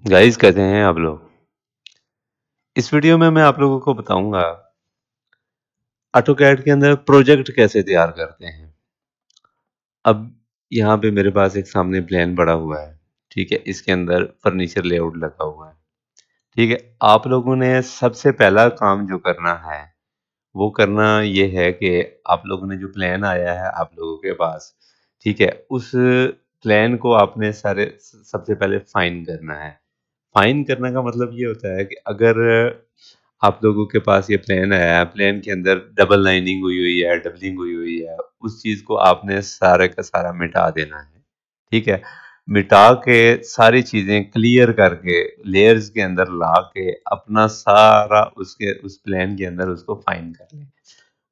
Guys कैसे हैं आप लोग। इस वीडियो में मैं आप लोगों को बताऊंगा ऑटोकैड के अंदर प्रोजेक्ट कैसे तैयार करते हैं। अब यहाँ पे मेरे पास एक सामने प्लान पड़ा हुआ है। ठीक है, इसके अंदर फर्नीचर लेआउट लगा हुआ है। ठीक है, आप लोगों ने सबसे पहला काम जो करना है वो करना ये है कि आप लोगों ने जो प्लान आया है आप लोगों के पास, ठीक है, उस प्लान को आपने सारे सबसे पहले फाइन करना है। फाइन करने का मतलब ये होता है कि अगर आप लोगों के पास ये प्लान आया है, प्लान के अंदर डबल लाइनिंग हुई हुई है, डबलिंग हुई हुई है, उस चीज को आपने सारे का सारा मिटा देना है। ठीक है, मिटा के सारी चीजें क्लियर करके लेयर्स के अंदर ला के अपना सारा उसके उस प्लान के अंदर उसको फाइन कर लें।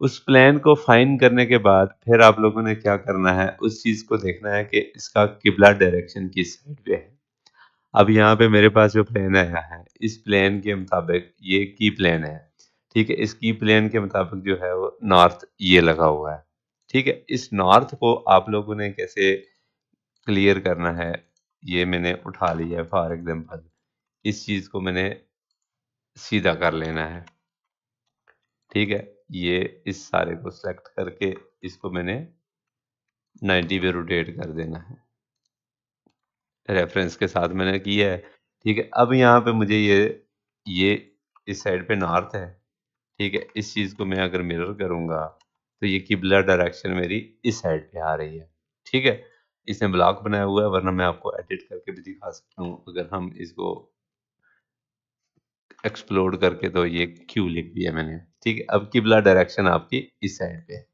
उस प्लान को फाइन करने के बाद फिर आप लोगों ने क्या करना है, उस चीज को देखना है कि इसका किबला डायरेक्शन किस साइड पे है। अब यहाँ पे मेरे पास जो प्लान आया है, इस प्लान के मुताबिक ये की प्लान है। ठीक है, इस की प्लान के मुताबिक जो है वो नॉर्थ ये लगा हुआ है। ठीक है, इस नॉर्थ को आप लोगों ने कैसे क्लियर करना है, ये मैंने उठा लिया है फॉर एग्जांपल। इस चीज को मैंने सीधा कर लेना है। ठीक है, ये इस सारे को सेलेक्ट करके इसको मैंने 90 पे रोटेट कर देना है। रेफरेंस के साथ मैंने किया है। ठीक है, अब यहाँ पे मुझे ये इस साइड पे नॉर्थ है। ठीक है, इस चीज को मैं अगर मिरर करूंगा तो ये किबला डायरेक्शन मेरी इस साइड पे आ रही है। ठीक है, इसने ब्लॉक बनाया हुआ है, वरना मैं आपको एडिट करके भी दिखा सकता हूँ अगर हम इसको एक्सप्लोर करके। तो ये क्यू लिख दिया मैंने। ठीक है, अब किबला डायरेक्शन आपकी इस साइड पे है।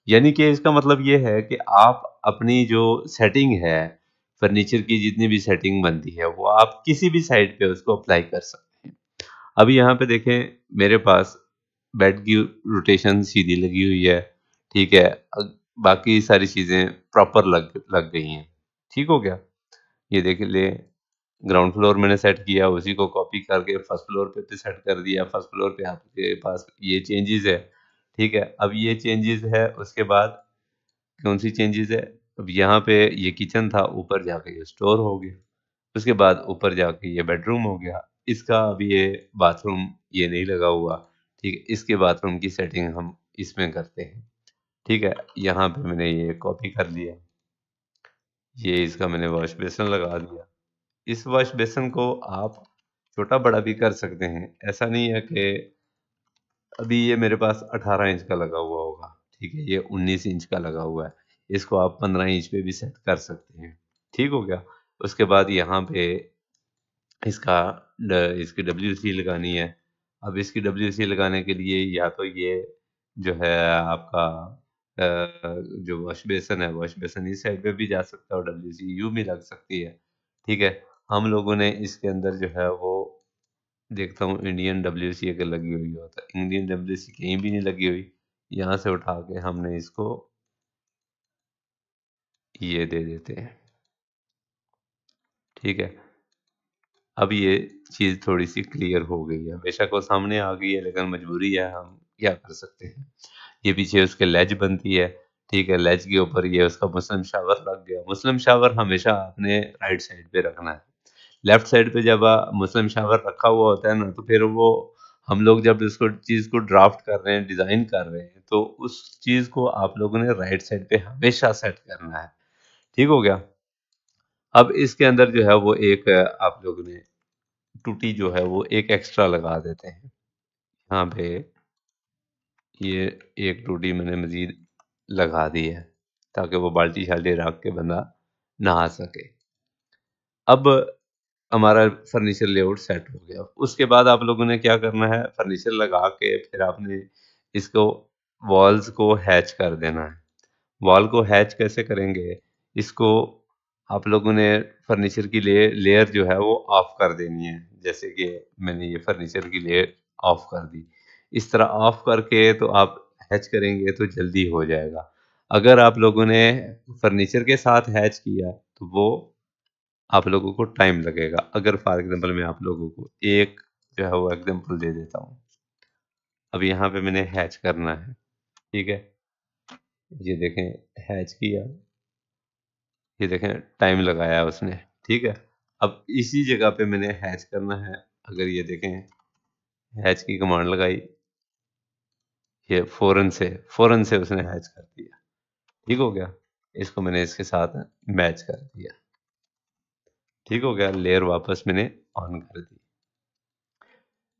यानी कि इसका मतलब ये है कि आप अपनी जो सेटिंग है, फर्नीचर की जितनी भी सेटिंग बनती है वो आप किसी भी साइड पे उसको अप्लाई कर सकते हैं। अभी यहाँ पे देखें, मेरे पास बेड की रोटेशन सीधी लगी हुई है। ठीक है, बाकी सारी चीजें प्रॉपर लग लग गई हैं। ठीक हो गया। ये देख ले, ग्राउंड फ्लोर मैंने सेट किया, उसी को कॉपी करके फर्स्ट फ्लोर पे सेट कर दिया। फर्स्ट फ्लोर पे आपके पास ये चेंजेस है। ठीक है, अब ये चेंजेस है, उसके बाद कौन सी चेंजेस है, अब यहाँ पे ये किचन था, ऊपर जाके ये स्टोर हो गया। उसके बाद ऊपर जाके ये बेडरूम हो गया। इसका अभी ये बाथरूम ये नहीं लगा हुआ। ठीक है, इसके बाथरूम की सेटिंग हम इसमें करते हैं। ठीक है, यहाँ पे मैंने ये कॉपी कर लिया। ये इसका मैंने वॉश बेसिन लगा दिया। इस वॉश बेसिन को आप छोटा बड़ा भी कर सकते हैं। ऐसा नहीं है कि अभी ये मेरे पास 18 इंच का लगा हुआ होगा। ठीक है, ये 19 इंच का लगा हुआ है। इसको आप 15 इंच पे भी सेट कर सकते हैं। ठीक हो गया। उसके बाद यहाँ पे इसका इसकी WC लगानी है। अब इसकी WC लगाने के लिए या तो ये जो है आपका जो वॉश बेसिन है, वॉश बेसिन इस साइड पे भी जा सकता है और WC यूं भी लग सकती है। ठीक है, हम लोगों ने इसके अंदर जो है वो देखता हूँ इंडियन WC अगर लगी हुई हो, तो इंडियन WC कहीं भी नहीं लगी हुई। यहाँ से उठा के हमने इसको ये दे देते हैं। ठीक है, अब ये चीज़ थोड़ी सी क्लियर हो गई है। बेशक वो सामने आ गई है लेकिन मजबूरी है, हम क्या कर सकते हैं। ये पीछे उसके लेज बनती है। ठीक है, लेज के ऊपर ये उसका मुस्लिम शावर लग गया। मुस्लिम शावर हमेशा अपने राइट साइड पे रखना है। लेफ्ट साइड पे जब मुस्लिम शावर रखा हुआ होता है ना, तो फिर वो हम लोग जब इसको चीज को ड्राफ्ट कर रहे हैं, डिजाइन कर रहे हैं, तो उस चीज को आप लोगों ने राइट साइड पे हमेशा सेट करना है। ठीक हो गया। अब इसके अंदर जो है वो एक आप लोगों ने टूटी जो है वो एक एक्स्ट्रा लगा देते हैं। यहाँ पे ये एक टूटी मैंने मजीद लगा दी है, ताकि वो बाल्टी शाल्टी रख के बंदा नहा सके। अब हमारा फर्नीचर लेआउट सेट हो गया। उसके बाद आप लोगों ने क्या करना है, फर्नीचर लगा के फिर आपने इसको वॉल्स को हैच कर देना है। वॉल को हैच कैसे करेंगे, इसको आप लोगों ने फर्नीचर की लेयर जो है वो ऑफ कर देनी है। जैसे कि मैंने ये फर्नीचर की लेयर ऑफ कर दी। इस तरह ऑफ करके तो आप हैच करेंगे तो जल्दी हो जाएगा। अगर आप लोगों ने फर्नीचर के साथ हैच किया तो वो आप लोगों को टाइम लगेगा। अगर फॉर एग्जांपल मैं आप लोगों को एक जो है वो एग्जांपल दे देता हूँ। अब यहाँ पे मैंने हैच करना है। ठीक है, ये देखें, हैच किया, ये देखें टाइम लगाया उसने। ठीक है, अब इसी जगह पे मैंने हैच करना है। अगर ये देखें, हैच की कमांड लगाई, ये फौरन से उसने हैच कर दिया। ठीक हो गया। इसको मैंने इसके साथ मैच कर दिया। ठीक हो गया। लेयर वापस मैंने ऑन कर दी।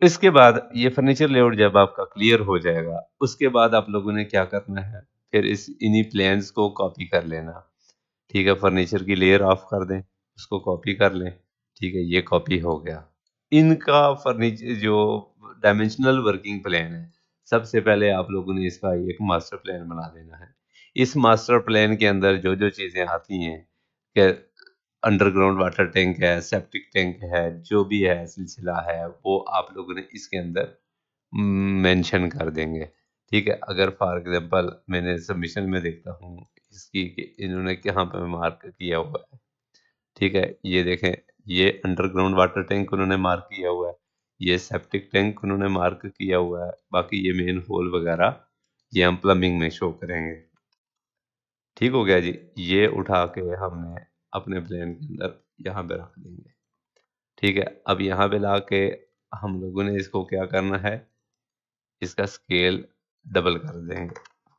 इसके बाद ये फर्नीचर लेआउट जब आपका क्लियर हो जाएगा, उसके बाद आप लोगों ने क्या करना है, फिर इस इन्हीं प्लेन्स को कॉपी कर लेना। ठीक है, फर्नीचर की लेयर ऑफ कर दें, उसको कॉपी कर लें। ठीक है, ये कॉपी हो गया। इनका फर्नीचर जो डायमेंशनल वर्किंग प्लान है, सबसे पहले आप लोगों ने इसका एक मास्टर प्लान बना देना है। इस मास्टर प्लान के अंदर जो जो चीज़ें आती हैं, कि अंडरग्राउंड वाटर टैंक है, सेप्टिक टैंक है, जो भी है सिलसिला है, वो आप लोगों ने इसके अंदर मेंशन कर देंगे। ठीक है, अगर फॉर एग्जांपल मैंने सबमिशन में देखता हूँ इसकी कि इन्होंने कहाँ पे मार्क किया हुआ है। ठीक है, ये देखें, ये अंडरग्राउंड वाटर टैंक उन्होंने मार्क किया हुआ है, ये सेप्टिक टैंक उन्होंने मार्क किया हुआ है, बाकी ये मेन होल वगैरह ये हम प्लम्बिंग में शो करेंगे। ठीक हो गया जी। ये उठा के हमने अपने प्लान के अंदर यहाँ पे रख देंगे। ठीक है, अब यहाँ पे ला के हम लोगों ने इसको क्या करना है, इसका स्केल डबल कर देंगे,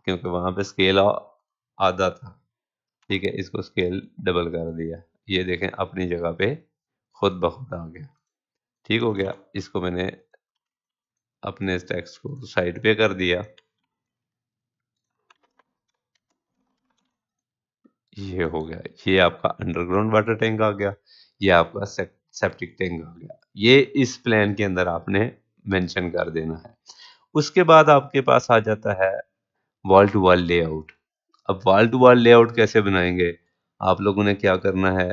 क्योंकि वहाँ पे स्केल आधा था। ठीक है, इसको स्केल डबल कर दिया। ये देखें अपनी जगह पे खुद ब खुद आ गया। ठीक हो गया। इसको मैंने अपने टेक्स्ट को साइड पे कर दिया। ये हो गया, ये आपका अंडरग्राउंड वाटर टैंक आ गया, ये आपका सेप्टिक टैंक आ गया। ये इस प्लान के अंदर आपने मेंशन कर देना है। उसके बाद आपके पास आ जाता है वॉल टू वॉल लेआउट। अब वॉल टू वॉल लेआउट कैसे बनाएंगे, आप लोगों ने क्या करना है,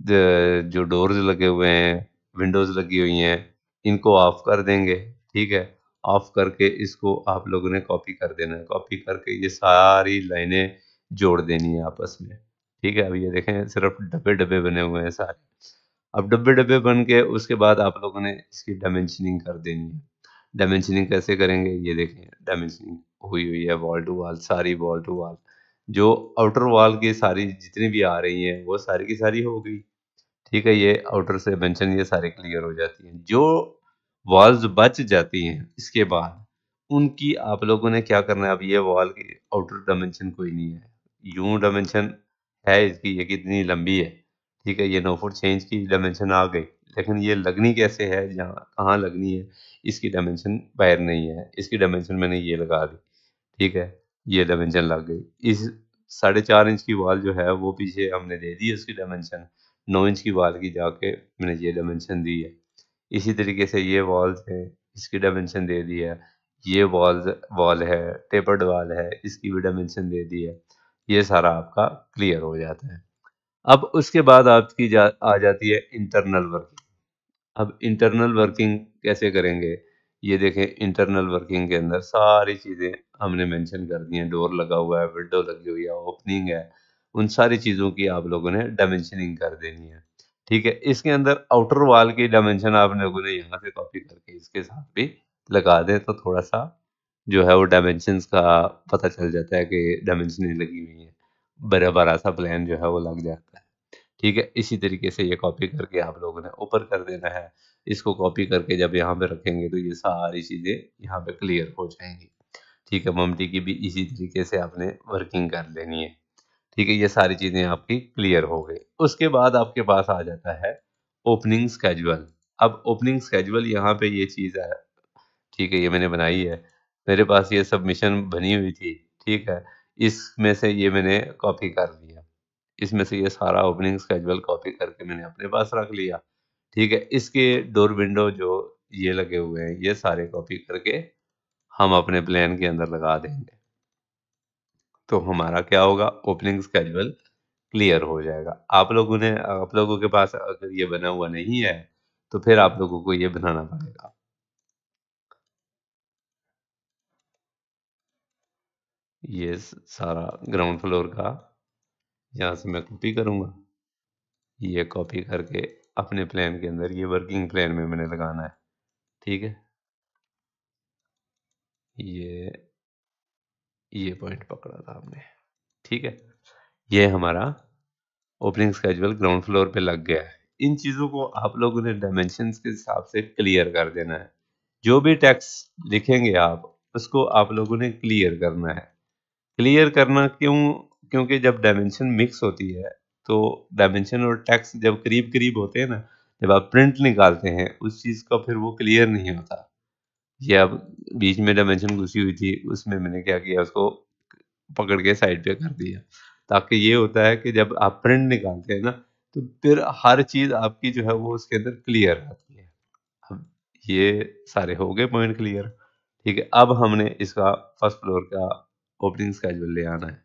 जो डोर्स लगे हुए हैं, विंडोज लगी हुई हैं, इनको ऑफ कर देंगे। ठीक है, ऑफ करके इसको आप लोगों ने कॉपी कर देना है। कॉपी करके ये सारी लाइनें जोड़ देनी है आपस में। ठीक है, अब ये देखें सिर्फ डब्बे डब्बे बने हुए हैं सारे। अब डब्बे डब्बे बन के उसके बाद आप लोगों ने इसकी डायमेंशनिंग कर देनी है। डायमेंशनिंग कैसे करेंगे, ये देखें डायमेंशनिंग हुई हुई है वॉल टू वॉल, सारी वॉल टू वॉल जो आउटर वॉल की सारी जितनी भी आ रही हैं वो सारी की सारी हो गई। ठीक है, ये आउटर से मेंशन ये सारे क्लियर हो जाती हैं। जो वॉल्स बच जाती हैं इसके बाद उनकी आप लोगों ने क्या करना है, अब ये वॉल की आउटर डायमेंशन कोई नहीं है, यूं डायमेंशन है इसकी, ये कितनी लंबी है। ठीक है, ये 9 फुट 6 इंच की डायमेंशन आ गई, लेकिन ये लगनी कैसे है, जहाँ कहाँ लगनी है, इसकी डायमेंशन बाहर नहीं है, इसकी डायमेंशन मैंने ये लगा दी। ठीक है, ये डायमेंशन लग गई। इस 4.5 इंच की वॉल जो है वो पीछे हमने दे दी उसकी डायमेंशन, 9 इंच की वॉल की जाके मैंने ये डायमेंशन दी है। इसी तरीके से ये वॉल्स है, इसकी डायमेंशन दे दी है। ये वॉल है, टेपर्ड वॉल है, इसकी भी डायमेंशन दे दी है। ये सारा आपका क्लियर हो जाता है। अब उसके बाद आपकी आ जाती है इंटरनल वर्किंग। अब इंटरनल वर्किंग कैसे करेंगे, ये देखें इंटरनल वर्किंग के अंदर सारी चीज़ें हमने मेंशन कर दी हैं। डोर लगा हुआ है, विंडो लगी हुई है, ओपनिंग है, उन सारी चीज़ों की आप लोगों ने डायमेंशनिंग कर देनी है। ठीक है, इसके अंदर आउटर वॉल की डायमेंशन आप लोगों ने यहाँ से कॉपी करके इसके साथ भी लगा दें, तो थोड़ा सा जो है वो डायमेंशंस का पता चल जाता है कि डायमेंशनें लगी हुई हैं, बड़ा बड़ा सा प्लान जो है वो लग जाता है। ठीक है, इसी तरीके से ये कॉपी करके आप लोगों ने ऊपर कर देना है। इसको कॉपी करके जब यहाँ पे रखेंगे तो ये सारी चीज़ें यहाँ पे क्लियर हो जाएंगी। ठीक है, ममटी की भी इसी तरीके से आपने वर्किंग कर लेनी है। ठीक है, ये सारी चीज़ें आपकी क्लियर हो गई। उसके बाद आपके पास आ जाता है ओपनिंग स्केजुअल। अब ओपनिंग स्केजुअल यहाँ पे ये चीज़ है, ठीक है, ये मैंने बनाई है। मेरे पास ये सबमिशन बनी हुई थी। ठीक है, इसमें से ये मैंने कॉपी कर लिया। इसमें से ये सारा ओपनिंग स्केजुअल कॉपी करके मैंने अपने पास रख लिया। ठीक है, इसके डोर विंडो जो ये लगे हुए हैं ये सारे कॉपी करके हम अपने प्लान के अंदर लगा देंगे, तो हमारा क्या होगा, ओपनिंग स्केजुअल क्लियर हो जाएगा। आप लोगों के पास अगर ये बना हुआ नहीं है तो फिर आप लोगों को ये बनाना पड़ेगा। ये सारा ग्राउंड फ्लोर का यहाँ से मैं कॉपी करूँगा। ये कॉपी करके अपने प्लान के अंदर ये वर्किंग प्लान में मैंने लगाना है। ठीक है, ये ये पॉइंट पकड़ा था हमने। ठीक है, ये हमारा ओपनिंग स्केजुअल ग्राउंड फ्लोर पे लग गया है। इन चीज़ों को आप लोगों ने डायमेंशंस के हिसाब से क्लियर कर देना है। जो भी टेक्स्ट लिखेंगे आप, उसको आप लोगों ने क्लियर करना है। क्लियर करना क्यों? क्योंकि जब डायमेंशन मिक्स होती है, तो डायमेंशन और टेक्स्ट जब करीब-करीब होते हैं ना, जब आप प्रिंट निकालते हैं, उस चीज़ का फिर वो क्लियर नहीं होता। ये अब बीच में डायमेंशन घुसी हुई थी, उसमें मैंने क्या किया, उसको पकड़ के साइड पे कर दिया। ताकि ये होता है कि जब आप प्रिंट निकालते हैं ना, तो फिर हर चीज़ आपकी जो है वो उसके अंदर क्लियर आती है। अब ये सारे हो गए पॉइंट क्लियर। ठीक है, अब हमने इसका फर्स्ट फ्लोर का ओपनिंग स्केड्यूल ले आना है।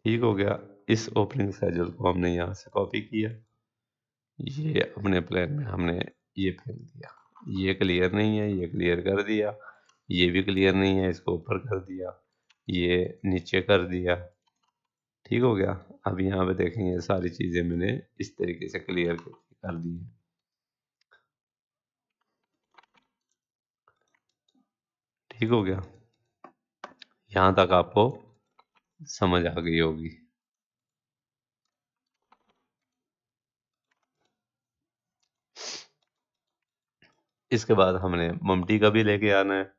ठीक हो गया। इस ओपनिंग स्केड्यूल को हमने यहाँ से कॉपी किया, ये अपने प्लान में हमने ये फेंक दिया। ये क्लियर नहीं है, ये क्लियर कर दिया। ये भी क्लियर नहीं है, इसको ऊपर कर दिया। ये नीचे कर दिया। ठीक हो गया। अब यहाँ पे देखेंगे सारी चीज़ें मैंने इस तरीके से क्लियर कर दी है। ठीक हो गया। यहाँ तक आपको समझ आ गई होगी। इसके बाद हमने ममटी का भी लेके आना है।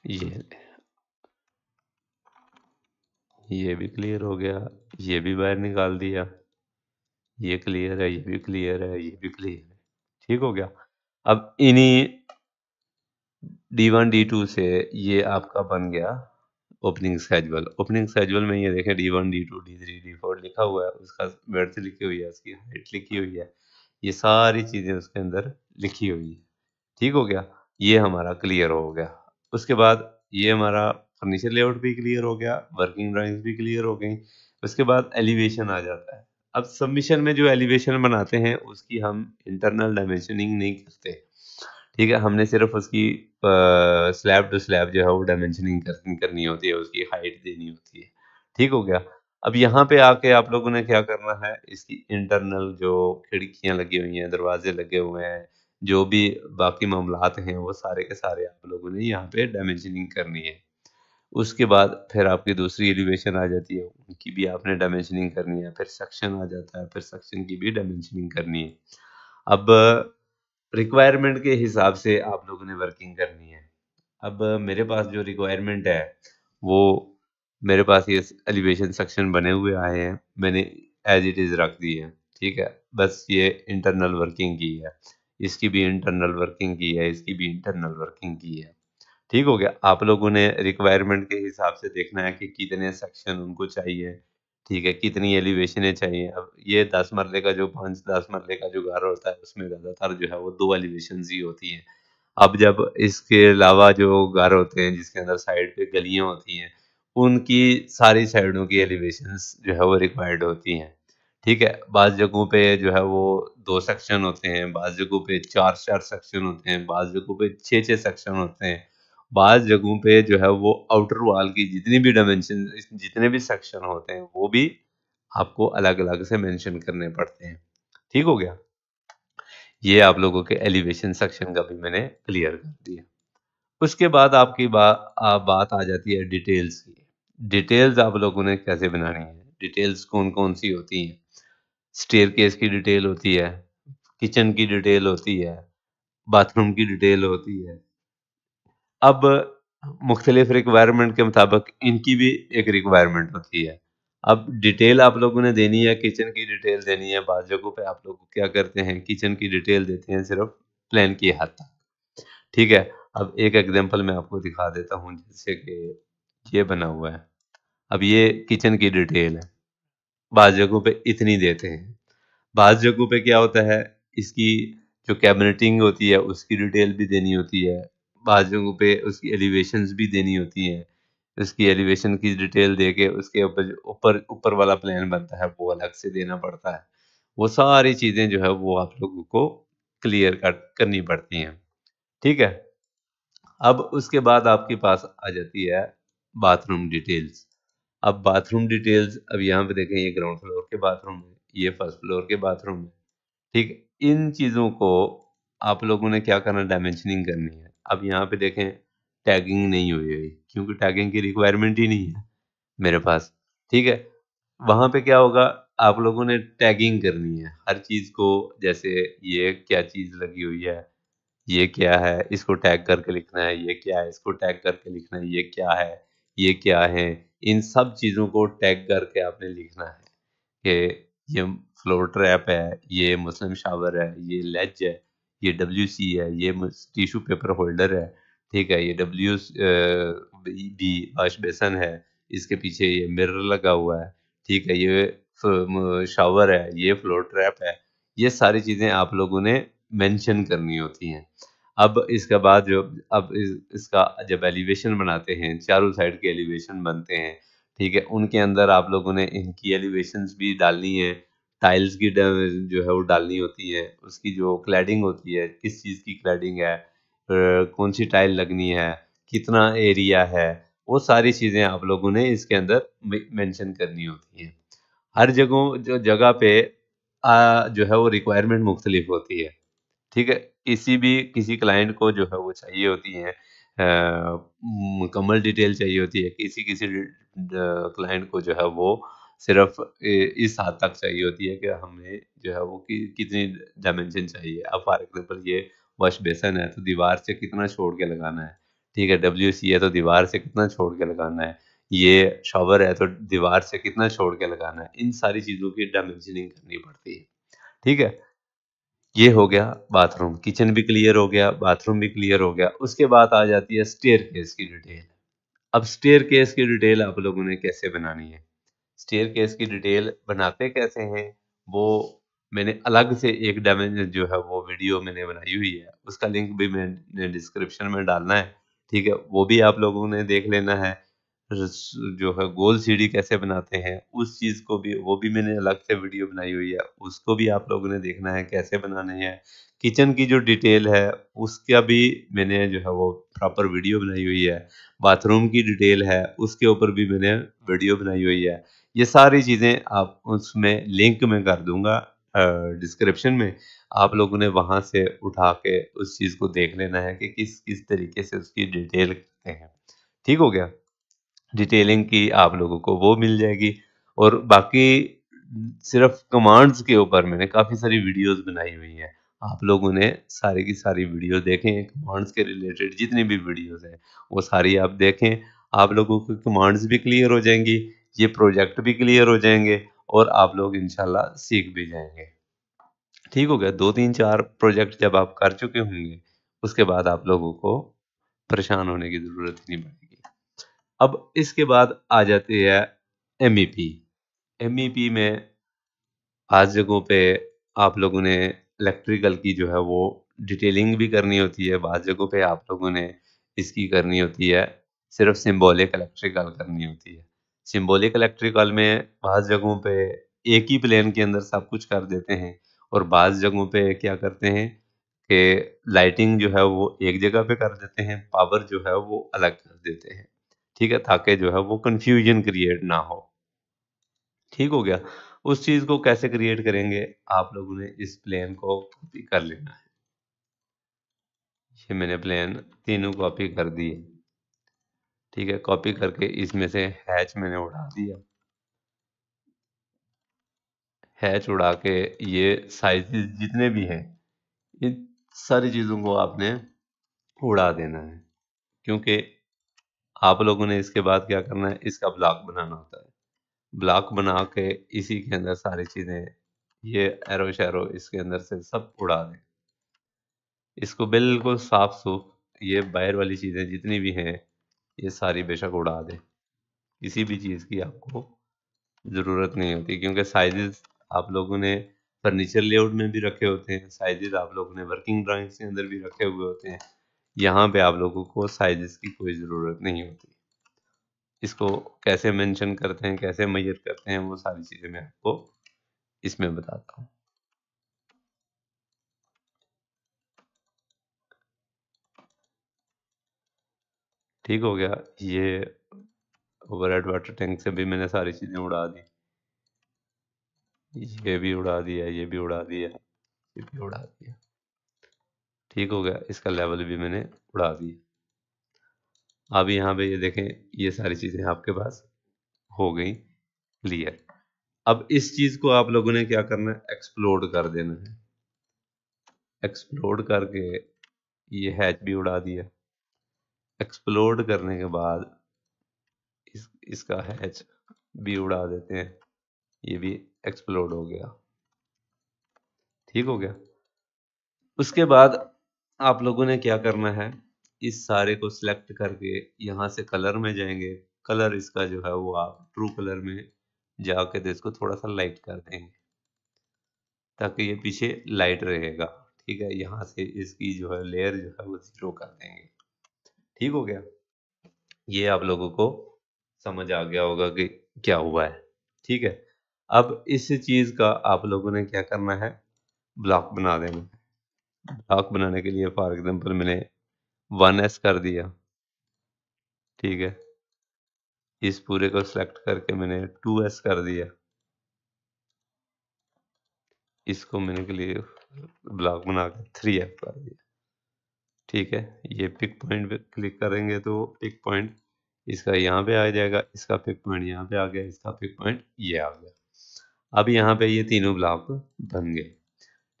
ये ये भी क्लियर हो गया। ये भी बाहर निकाल दिया। ये क्लियर है, ये भी क्लियर है, ये भी क्लियर है। ठीक हो गया। अब इन्हीं D1 D2 से ये आपका बन गया ओपनिंग स्केड्यूल। ओपनिंग स्केड्यूल में ये देखें D1 D2 D3 D4 लिखा हुआ है, उसका वर्थ लिखी हुई है, उसकी हाइट लिखी हुई है, ये सारी चीज़ें उसके अंदर लिखी हुई है। ठीक हो गया। ये हमारा क्लियर हो गया। उसके बाद ये हमारा फर्नीचर लेआउट भी क्लियर हो गया, वर्किंग ड्राइंग्स भी क्लियर हो गई। उसके बाद एलिवेशन आ जाता है। अब सबमिशन में जो एलिवेशन बनाते हैं उसकी हम इंटरनल डायमेंशनिंग नहीं करते। ठीक है, हमने सिर्फ उसकी स्लैब टू स्लैब जो है वो डायमेंशनिंग करनी होती है, उसकी हाइट देनी होती है। ठीक हो गया। अब यहाँ पे आके आप लोगों ने क्या करना है, इसकी इंटरनल जो खिड़कियाँ लगी हुई हैं, दरवाजे लगे हुए हैं, जो भी बाकी मामलात हैं, वो सारे के सारे आप लोगों ने यहाँ पे डायमेंशनिंग करनी है। उसके बाद फिर आपकी दूसरी एलिवेशन आ जाती है, उनकी भी आपने डायमेंशनिंग करनी है। फिर सेक्शन आ जाता है, फिर सेक्शन की भी डायमेंशनिंग करनी है। अब रिक्वायरमेंट के हिसाब से आप लोगों ने वर्किंग करनी है। अब मेरे पास जो रिक्वायरमेंट है, वो मेरे पास ये एलिवेशन सेक्शन बने हुए आए हैं, मैंने एज इट इज़ रख दी है। ठीक है, बस ये इंटरनल वर्किंग की है, इसकी भी इंटरनल वर्किंग की है, इसकी भी इंटरनल वर्किंग की है। ठीक हो गया। आप लोगों ने रिक्वायरमेंट के हिसाब से देखना है कि कितने सेक्शन उनको चाहिए। ठीक है, कितनी एलिवेशनें चाहिए। अब ये 10 मरले का जो 5-10 मरले का जो घर होता है, उसमें ज़्यादातर जो है वो 2 एलिवेशंस ही होती हैं। अब जब इसके अलावा जो घर होते हैं जिसके अंदर साइड पे गलियाँ होती हैं, उनकी सारी साइडों की एलिवेशंस जो है वो रिक्वायर्ड होती हैं। ठीक है, बाज़ जगहों पे जो है वो 2 सेक्शन होते हैं, बाज़ जगहों पे 4-4 सेक्शन होते हैं, बाज़ जगहों पे 6-6 सेक्शन होते हैं। बाज़ जगहों पे जो है वो आउटर वॉल की जितनी भी डायमेंशन जितने भी सेक्शन होते हैं, वो भी आपको अलग-अलग से मेंशन करने पड़ते हैं। ठीक हो गया? ये आप लोगों के एलिवेशन सेक्शन का भी मैंने क्लियर कर दिया। उसके बाद आपकी बात आ जाती है डिटेल्स की। डिटेल्स आप लोगों ने कैसे बनानी है? डिटेल्स कौन-कौन सी होती हैं? स्टेयरकेस की डिटेल होती है, किचन की डिटेल होती है, बाथरूम की डिटेल होती है। अब मुख्तलिफ रिक्वायरमेंट के मुताबिक इनकी भी एक रिक्वायरमेंट होती है। अब डिटेल आप लोगों ने देनी है, किचन की डिटेल देनी है। बाज़ जगहों पे आप लोग क्या करते हैं, किचन की डिटेल देते हैं सिर्फ़ प्लान की हद तक। ठीक है? अब एक एग्ज़ाम्पल मैं आपको दिखा देता हूँ, जैसे कि ये बना हुआ है। अब ये किचन की डिटेल है, बाज़ जगहों पे इतनी देते हैं। बाज़ जगहों पे क्या होता है, इसकी जो कैबिनेटिंग होती है, उसकी डिटेल भी देनी होती है। बाज़ जगहों पे उसकी एलिवेशंस भी देनी होती हैं। उसकी एलिवेशन की डिटेल दे के उसके ऊपर ऊपर ऊपर वाला प्लान बनता है वो अलग से देना पड़ता है। वो सारी चीज़ें जो है वो आप लोगों को क्लियर कट करनी पड़ती हैं। ठीक है? अब उसके बाद आपके पास आ जाती है बाथरूम डिटेल्स। अब बाथरूम डिटेल्स, अब यहाँ पे देखें, ये ग्राउंड फ्लोर के बाथरूम है, ये फर्स्ट फ्लोर के बाथरूम है। ठीक है? इन चीज़ों को आप लोगों ने क्या करना, डाइमेंशनिंग करनी है। अब यहाँ पे देखें, टैगिंग नहीं हुई है क्योंकि टैगिंग की रिक्वायरमेंट ही नहीं है मेरे पास। ठीक है? वहाँ पे क्या होगा, आप लोगों ने टैगिंग करनी है हर चीज़ को। जैसे ये क्या चीज़ लगी हुई है, ये क्या है, इसको टैग करके लिखना है, ये क्या है, इसको टैग करके लिखना है, ये क्या है, ये क्या है। इन सब चीज़ों को टैग करके आपने लिखना है कि ये फ्लोर ट्रैप है, ये मुस्लिम शावर है, ये लेज है, ये डब्ल्यूसी है, ये टिश्यू पेपर होल्डर है। ठीक है? ये डब्ल्यू बी वॉश बेसन है, इसके पीछे ये मिरर लगा हुआ है। ठीक है? ये शावर है, ये फ्लोर ट्रैप है। ये सारी चीज़ें आप लोगों ने मेंशन करनी होती हैं। अब इसके बाद जो, अब इसका जब एलिवेशन बनाते हैं, चारों साइड के एलिवेशन बनते हैं। ठीक है? उनके अंदर आप लोगों ने इनकी एलिवेशंस भी डालनी है, टाइल्स की जो है वो डालनी होती है, उसकी जो क्लैडिंग होती है, किस चीज़ की क्लैडिंग है, कौन सी टाइल लगनी है, कितना एरिया है, वो सारी चीज़ें आप लोगों ने इसके अंदर मेंशन करनी होती हैं। हर जगहों जो जगह पे जो है वो रिक्वायरमेंट मुख्तलिफ होती है। ठीक है? किसी क्लाइंट को जो है वो चाहिए होती है मुकम्मल डिटेल चाहिए होती है, किसी क्लाइंट को जो है वो सिर्फ इस हद तक चाहिए होती है कि हमें जो है वो कितनी डायमेंशन चाहिए। अब फॉर एग्जांपल ये वॉश बेसन है तो दीवार से कितना छोड़ के लगाना है। ठीक है? डब्ल्यूसी है तो दीवार से कितना छोड़ के लगाना है। ये शॉवर है तो दीवार से कितना छोड़ के लगाना है। इन सारी चीज़ों की डायमेंशनिंग करनी पड़ती है। ठीक है? ये हो गया बाथरूम, किचन भी क्लियर हो गया, बाथरूम भी क्लियर हो गया। उसके बाद आ जाती है स्टेयरकेस की डिटेल। अब स्टेयरकेस की डिटेल आप लोगों ने कैसे बनानी है? स्टेयरकेस की डिटेल बनाते कैसे हैं, वो मैंने अलग से एक डायमेंशन जो है वो वीडियो मैंने बनाई हुई है। उसका लिंक भी मैंने डिस्क्रिप्शन में डालना है। ठीक है? वो भी आप लोगों ने देख लेना है। जो है गोल सीढ़ी कैसे बनाते हैं, उस चीज़ को भी, वो भी मैंने अलग से वीडियो बनाई हुई है, उसको भी आप लोगों ने देखना है कैसे बनाने हैं। किचन की जो डिटेल है, उसका भी मैंने जो है वो प्रॉपर वीडियो बनाई हुई है। बाथरूम की डिटेल है, उसके ऊपर भी मैंने वीडियो बनाई हुई है। ये सारी चीज़ें आप उसमें लिंक मैं कर दूँगा डिस्क्रिप्शन में। आप लोगों ने वहाँ से उठा के उस चीज़ को देख लेना है कि किस तरीके से उसकी डिटेल करते हैं। ठीक हो गया? डिटेलिंग की आप लोगों को वो मिल जाएगी। और बाकी सिर्फ कमांड्स के ऊपर मैंने काफ़ी सारी वीडियोस बनाई हुई हैं। आप लोगों ने सारी की सारी वीडियो देखें, कमांड्स के रिलेटेड जितनी भी वीडियोस हैं वो सारी आप देखें। आप लोगों की कमांड्स भी क्लियर हो जाएंगी, ये प्रोजेक्ट भी क्लियर हो जाएंगे और आप लोग इंशाल्लाह सीख भी जाएंगे। ठीक हो गया? 2 3 4 प्रोजेक्ट जब आप कर चुके होंगे, उसके बाद आप लोगों को परेशान होने की ज़रूरत ही नहीं पड़ेगी। अब इसके बाद आ जाती है एमईपी। एमईपी में आज जगहों पे आप लोगों ने इलेक्ट्रिकल की जो है वो डिटेलिंग भी करनी होती है, बाज़ जगहों पे आप लोगों ने इसकी करनी होती है, सिर्फ़ सिंबॉलिक इलेक्ट्रिकल करनी होती है। सिंबॉलिक इलेक्ट्रिकल में बाज़ जगहों पे एक ही प्लेन के अंदर सब कुछ कर देते हैं और बाज़ जगहों पे क्या करते हैं कि लाइटिंग जो है वो एक जगह पे कर देते हैं, पावर जो है वो अलग कर देते हैं। ठीक है? ताकि जो है वो कन्फ्यूजन क्रिएट ना हो। ठीक हो गया? उस चीज़ को कैसे क्रिएट करेंगे? आप लोगों ने इस प्लेन को कॉपी कर लेना है। ये मैंने प्लेन तीनों कॉपी कर दिए। ठीक है? कॉपी करके इसमें से हैच मैंने उड़ा दिया। हैच उड़ा के ये साइज़ेज़ जितने भी हैं, इन सारी चीज़ों को आपने उड़ा देना है। क्योंकि आप लोगों ने इसके बाद क्या करना है, इसका ब्लॉक बनाना होता है। ब्लॉक बना के इसी के अंदर सारी चीज़ें, ये एरो-शैरो इसके अंदर से सब उड़ा दें। इसको बिल्कुल साफ-सूफ, ये बाहर वाली चीज़ें जितनी भी हैं, ये सारी बेशक उड़ा दें। किसी भी चीज़ की आपको ज़रूरत नहीं होती क्योंकि साइज़ेज़ आप लोगों ने फर्नीचर लेआउट में भी रखे होते हैं, साइज़ेज़ आप लोगों ने वर्किंग ड्राइंग्स के अंदर भी रखे हुए होते हैं। यहाँ पे आप लोगों को साइज़ेज़ की कोई ज़रूरत नहीं होती। इसको कैसे मेंशन करते हैं, कैसे मेजर करते हैं, वो सारी चीज़ें मैं आपको इसमें बताता हूँ। ठीक हो गया। ये ओवरहेड वाटर टैंक से भी मैंने सारी चीज़ें उड़ा दी, ये भी उड़ा दिया, ये भी उड़ा दिया, ये भी उड़ा दिया। ठीक हो गया। इसका लेवल भी मैंने उड़ा दिया। अब यहाँ पे ये देखें, ये सारी चीज़ें आपके पास हो गई क्लियर। अब इस चीज़ को आप लोगों ने क्या करना है, एक्सप्लोड कर देना है। एक्सप्लोड करके ये हैच भी उड़ा दिया। एक्सप्लोड करने के बाद इसका हैच भी उड़ा देते हैं, ये भी एक्सप्लोड हो गया। ठीक हो गया। उसके बाद आप लोगों ने क्या करना है, इस सारे को सिलेक्ट करके यहाँ से कलर में जाएंगे। कलर इसका जो है वो आप ट्रू कलर में जाके तो इसको थोड़ा सा लाइट कर देंगे ताकि ये पीछे लाइट रहेगा। ठीक है, यहाँ से इसकी जो है लेयर जो है वो 0 कर देंगे। ठीक हो गया। ये आप लोगों को समझ आ गया होगा कि क्या हुआ है। ठीक है। अब इस चीज का आप लोगों ने क्या करना है, ब्लॉक बना देना है। ब्लॉक बनाने के लिए फॉर एग्जांपल मैंने 1s कर दिया। ठीक है। इस पूरे को सिलेक्ट करके मैंने 2s कर दिया। इसको मैंने के लिए ब्लॉक बना के 3f कर दिया। ठीक है। ये पिक पॉइंट पे क्लिक करेंगे तो पिक पॉइंट इसका यहाँ पे आ जाएगा, इसका पिक पॉइंट यहाँ पे आ गया, इसका पिक पॉइंट ये आ गया। अब यहाँ पे ये तीनों ब्लॉक बन गए।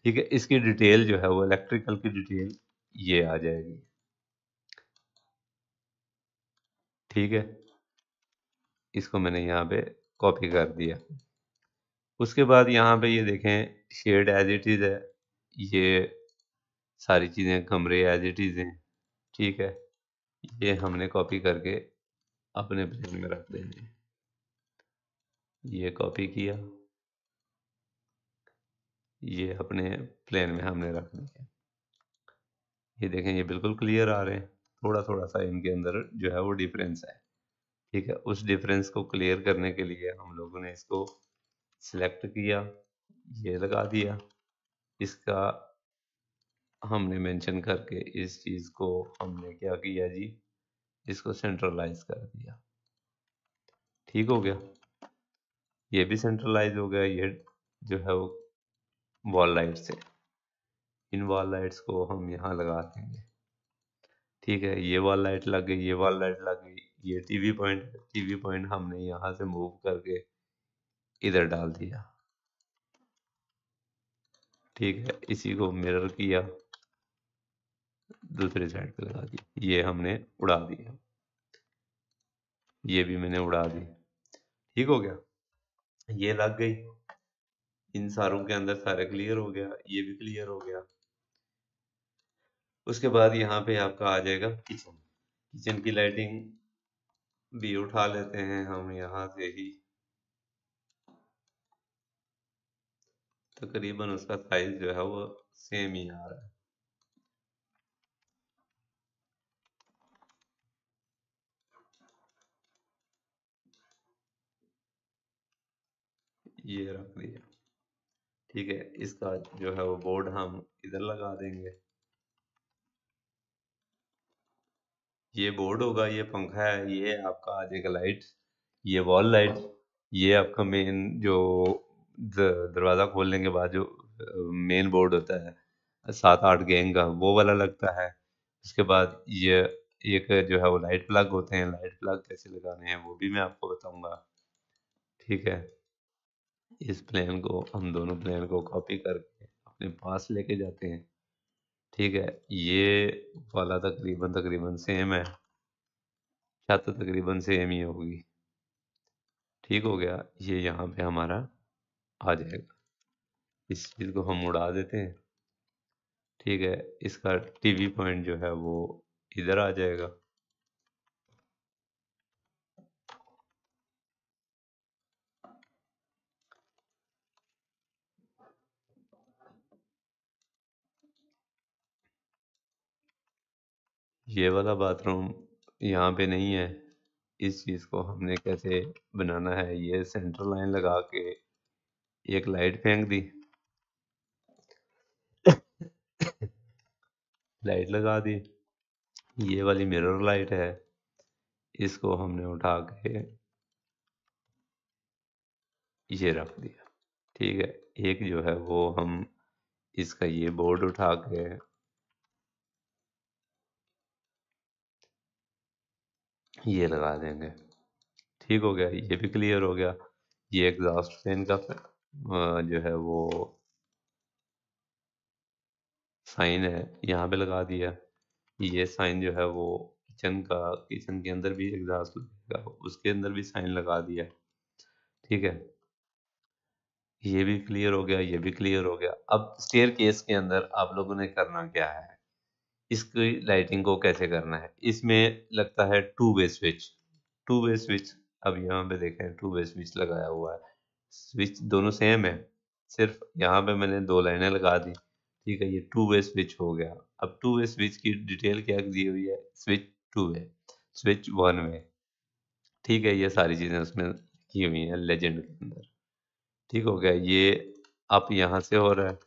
ठीक है। इसकी डिटेल जो है वो इलेक्ट्रिकल की डिटेल ये आ जाएगी। ठीक है। इसको मैंने यहाँ पे कॉपी कर दिया। उसके बाद यहाँ पे ये देखें शेड एज इट इज है, ये सारी चीज़ें कमरे एज इट इज हैं। ठीक है। ये हमने कॉपी करके अपने प्लेन में रख देंगे। ये कॉपी किया, ये अपने प्लेन में हमने रख दिया। ये देखें ये बिल्कुल क्लियर आ रहे हैं। थोड़ा थोड़ा सा इनके अंदर जो है वो डिफरेंस है। ठीक है। उस डिफरेंस को क्लियर करने के लिए हम लोगों ने इसको सिलेक्ट किया, ये लगा दिया। इसका हमने मेंशन करके इस चीज़ को हमने क्या किया जी, इसको सेंट्रलाइज कर दिया। ठीक हो गया। ये भी सेंट्रलाइज हो गया। ये जो है वो वॉल लाइट से, इन वॉल लाइट्स को हम यहाँ लगा देंगे। ठीक है। ये वॉल लाइट लग गई, ये वॉल लाइट लग गई। ये टीवी पॉइंट हमने यहाँ से मूव करके इधर डाल दिया। ठीक है। इसी को मिरर किया, दूसरी साइड पे लगा दिया। ये हमने उड़ा दिया, ये भी मैंने उड़ा दी। ठीक हो गया। ये लग गई। इन सारों के अंदर सारे क्लियर हो गया, ये भी क्लियर हो गया। उसके बाद यहाँ पे आपका आ जाएगा किचन। किचन की लाइटिंग भी उठा लेते हैं हम यहाँ से ही। तकरीबन उसका साइज जो है वो सेम ही आ रहा है। ये रख दिया। ठीक है। इसका जो है वो बोर्ड हम इधर लगा देंगे। ये बोर्ड होगा, ये पंखा है, ये आपका आ जाएगा लाइट, ये वॉल लाइट, ये आपका मेन जो दरवाज़ा खोलने के बाद जो मेन बोर्ड होता है 7-8 गैंग का, वो वाला लगता है। उसके बाद ये एक जो है वो लाइट प्लग होते हैं, लाइट प्लग कैसे लगाने हैं वो भी मैं आपको बताऊंगा। ठीक है। इस प्लान को हम दोनों प्लान को कॉपी करके अपने पास लेके जाते हैं। ठीक है। ये वाला तकरीबन तकरीबन सेम है, छत तकरीबन सेम ही होगी। ठीक हो गया। ये यहाँ पे हमारा आ जाएगा। इस चीज़ को हम उड़ा देते हैं। ठीक है। इसका टीवी पॉइंट जो है वो इधर आ जाएगा। ये वाला बाथरूम यहाँ पे नहीं है, इस चीज़ को हमने कैसे बनाना है, ये सेंटर लाइन लगा के एक लाइट फेंक दी, लाइट लगा दी, ये वाली मिरर लाइट है, इसको हमने उठा के ये रख दिया। ठीक है, एक जो है वो हम इसका ये बोर्ड उठा के ये लगा देंगे। ठीक हो गया, ये भी क्लियर हो गया। ये एग्जॉस्ट फैन का जो है वो साइन है, यहाँ पे लगा दिया। ये साइन जो है वो किचन के अंदर भी एग्जॉस्ट लगेगा, उसके अंदर भी साइन लगा दिया। ठीक है, ये भी क्लियर हो गया, ये भी क्लियर हो गया। अब स्टेयर केस के अंदर आप लोगों ने करना क्या है, इसकी लाइटिंग को कैसे करना है। इसमें लगता है two way switch, two way switch. अब यहाँ पे देखें, टू वे स्विच लगाया हुआ है, स्विच दोनों सेम है, सिर्फ यहाँ पे मैंने दो लाइनें लगा दी। ठीक है, ये टू वे स्विच हो गया। अब टू वे स्विच की डिटेल क्या दी हुई है, switch two way, switch one way. ठीक है, ये सारी चीज़ें उसमें की हुई हैं लेजेंड के अंदर। ठीक हो गया, ये आप यहाँ से हो रहा है,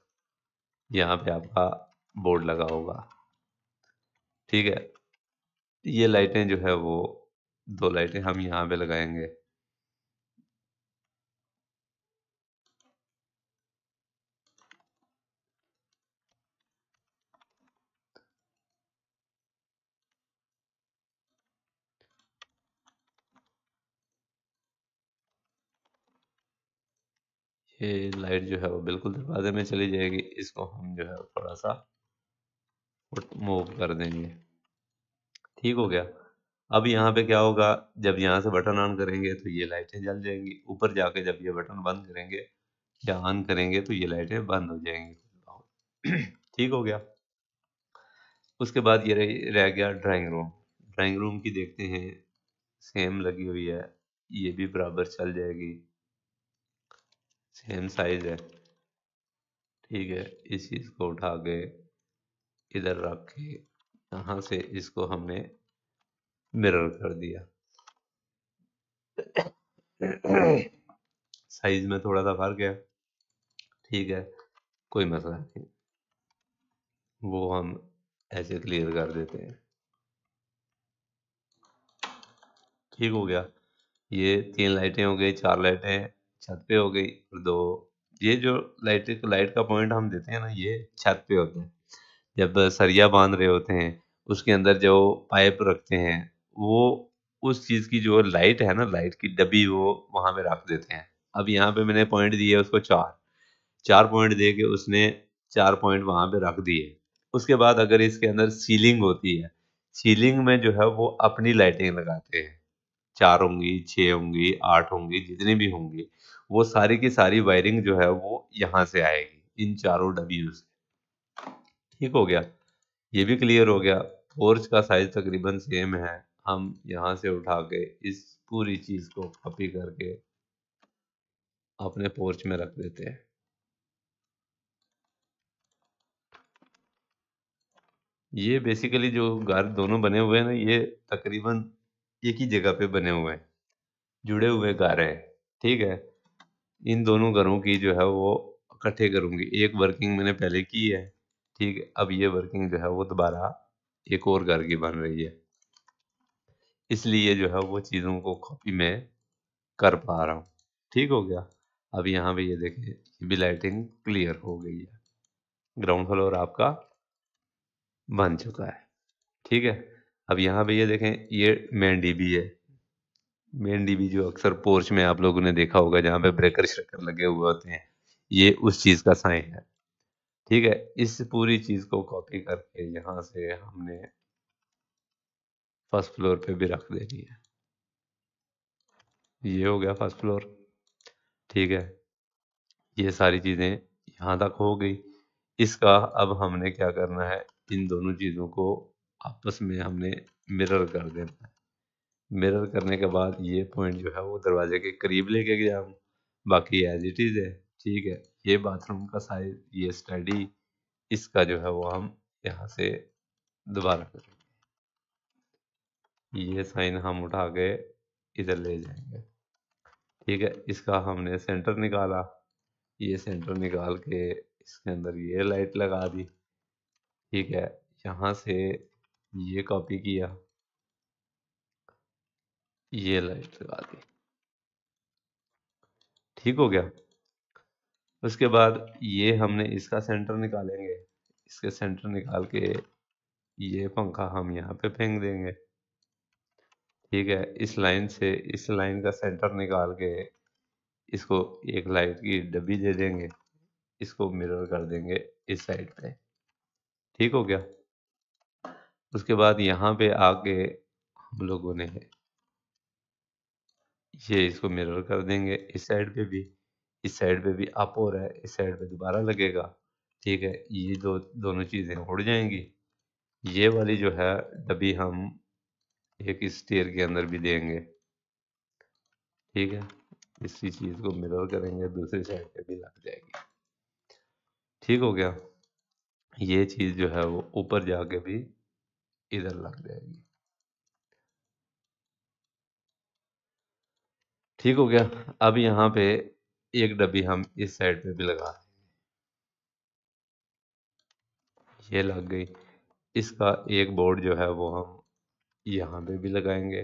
यहाँ पे आपका बोर्ड लगा होगा। ठीक है, ये लाइटें जो है वो दो लाइटें हम यहाँ पे लगाएंगे। ये लाइट जो है वो बिल्कुल दरवाजे में चली जाएगी, इसको हम जो है थोड़ा सा मूव कर देंगे। ठीक हो गया। अब यहाँ पे क्या होगा, जब यहाँ से बटन ऑन करेंगे तो ये लाइटें जल जाएंगी, ऊपर जाके जब ये बटन बंद करेंगे या ऑन करेंगे तो ये लाइटें बंद हो जाएंगी। ठीक हो गया। उसके बाद ये रह गया ड्राइंग रूम। ड्राइंग रूम की देखते हैं, सेम लगी हुई है, ये भी बराबर चल जाएगी, सेम साइज है। ठीक है, इस चीज़ को उठा के इधर रख के यहाँ से इसको हमने मिरर कर दिया। साइज में थोड़ा सा फर्क है, ठीक है, कोई मसला नहीं, वो हम ऐसे क्लियर कर देते हैं। ठीक हो गया, ये तीन लाइटें हो गई, चार लाइटें छत पे हो गई, और दो ये जो लाइट का पॉइंट हम देते हैं ना, ये छत पे होते हैं। जब सरिया बांध रहे होते हैं, उसके अंदर जो पाइप रखते हैं, वो उस चीज़ की जो लाइट है ना, लाइट की डब्बी, वो वहां पे रख देते हैं। अब यहाँ पे मैंने पॉइंट दिए उसको चार, चार पॉइंट दे के उसने चार पॉइंट वहां पे रख दिए। उसके बाद अगर इसके अंदर सीलिंग होती है, सीलिंग में जो है वो अपनी लाइटिंग लगाते हैं, चार होंगी, छः होंगी, आठ होंगी, जितनी भी होंगी, वो सारी की सारी वायरिंग जो है वो यहाँ से आएगी, इन चारों डब्बियों से। ठीक हो गया, ये भी क्लियर हो गया। पोर्च का साइज तकरीबन सेम है, हम यहाँ से उठा के इस पूरी चीज को कॉपी करके अपने पोर्च में रख देते हैं। ये बेसिकली जो घर दोनों बने हुए हैं ना, ये तकरीबन एक ही जगह पे बने हुए हैं, जुड़े हुए घर हैं। ठीक है, इन दोनों घरों की जो है वो इकट्ठे करूंगी, एक वर्किंग मैंने पहले की है। ठीक है, अब ये वर्किंग जो है वो दोबारा एक और घर की बन रही है, इसलिए जो है वो चीज़ों को कॉपी में कर पा रहा हूँ। ठीक हो गया। अब यहाँ पे ये देखें, ये भी लाइटिंग क्लियर हो गई है, ग्राउंड फ्लोर आपका बन चुका है। ठीक है, अब यहाँ पे ये देखें, ये मेन डीबी है। मेन डीबी जो अक्सर पोर्च में आप लोगों ने देखा होगा, जहाँ पे ब्रेकर श्रेकर लगे हुए होते हैं, ये उस चीज़ का साइन है। ठीक है, इस पूरी चीज़ को कॉपी करके यहाँ से हमने फर्स्ट फ्लोर पे भी रख देनी है। ये हो गया फर्स्ट फ्लोर। ठीक है, ये सारी चीज़ें यहाँ तक हो गई। इसका अब हमने क्या करना है, इन दोनों चीज़ों को आपस में हमने मिरर कर देना है। मिरर करने के बाद ये पॉइंट जो है वो दरवाजे के करीब लेके गया हूँ, बाकी एज इट इज़ है। ठीक है, ये बाथरूम का साइज, ये स्टडी, इसका जो है वो हम यहाँ से दोबारा करेंगे। ये साइन हम उठा के इधर ले जाएंगे। ठीक है, इसका हमने सेंटर निकाला, ये सेंटर निकाल के इसके अंदर ये लाइट लगा दी। ठीक है, यहाँ से ये कॉपी किया, ये लाइट लगा दी। ठीक हो गया। उसके बाद ये हमने इसका सेंटर निकालेंगे, इसके सेंटर निकाल के ये पंखा हम यहाँ पे फेंक देंगे। ठीक है, इस लाइन से इस लाइन का सेंटर निकाल के इसको एक लाइट की डब्बी दे देंगे, इसको मिरर कर देंगे इस साइड पे। ठीक हो गया। उसके बाद यहाँ पे आके हम लोगों ने ये इसको मिरर कर देंगे इस साइड पे भी, इस साइड पे भी अप हो रहा है, इस साइड पे दोबारा लगेगा। ठीक है, ये दोनों चीज़ें उड़ जाएंगी। ये वाली जो है डब्बी हम एक स्टेयर के अंदर भी देंगे। ठीक है, इसी चीज़ को मिरर करेंगे, दूसरी साइड पे भी लग जाएगी। ठीक हो गया। ये चीज़ जो है वो ऊपर जाके भी इधर लग जाएगी। ठीक हो गया। अब यहाँ पे एक डब्बी हम इस साइड पे भी लगा देंगे, ये लग गई। इसका एक बोर्ड जो है वो हम यहाँ पे भी लगाएंगे,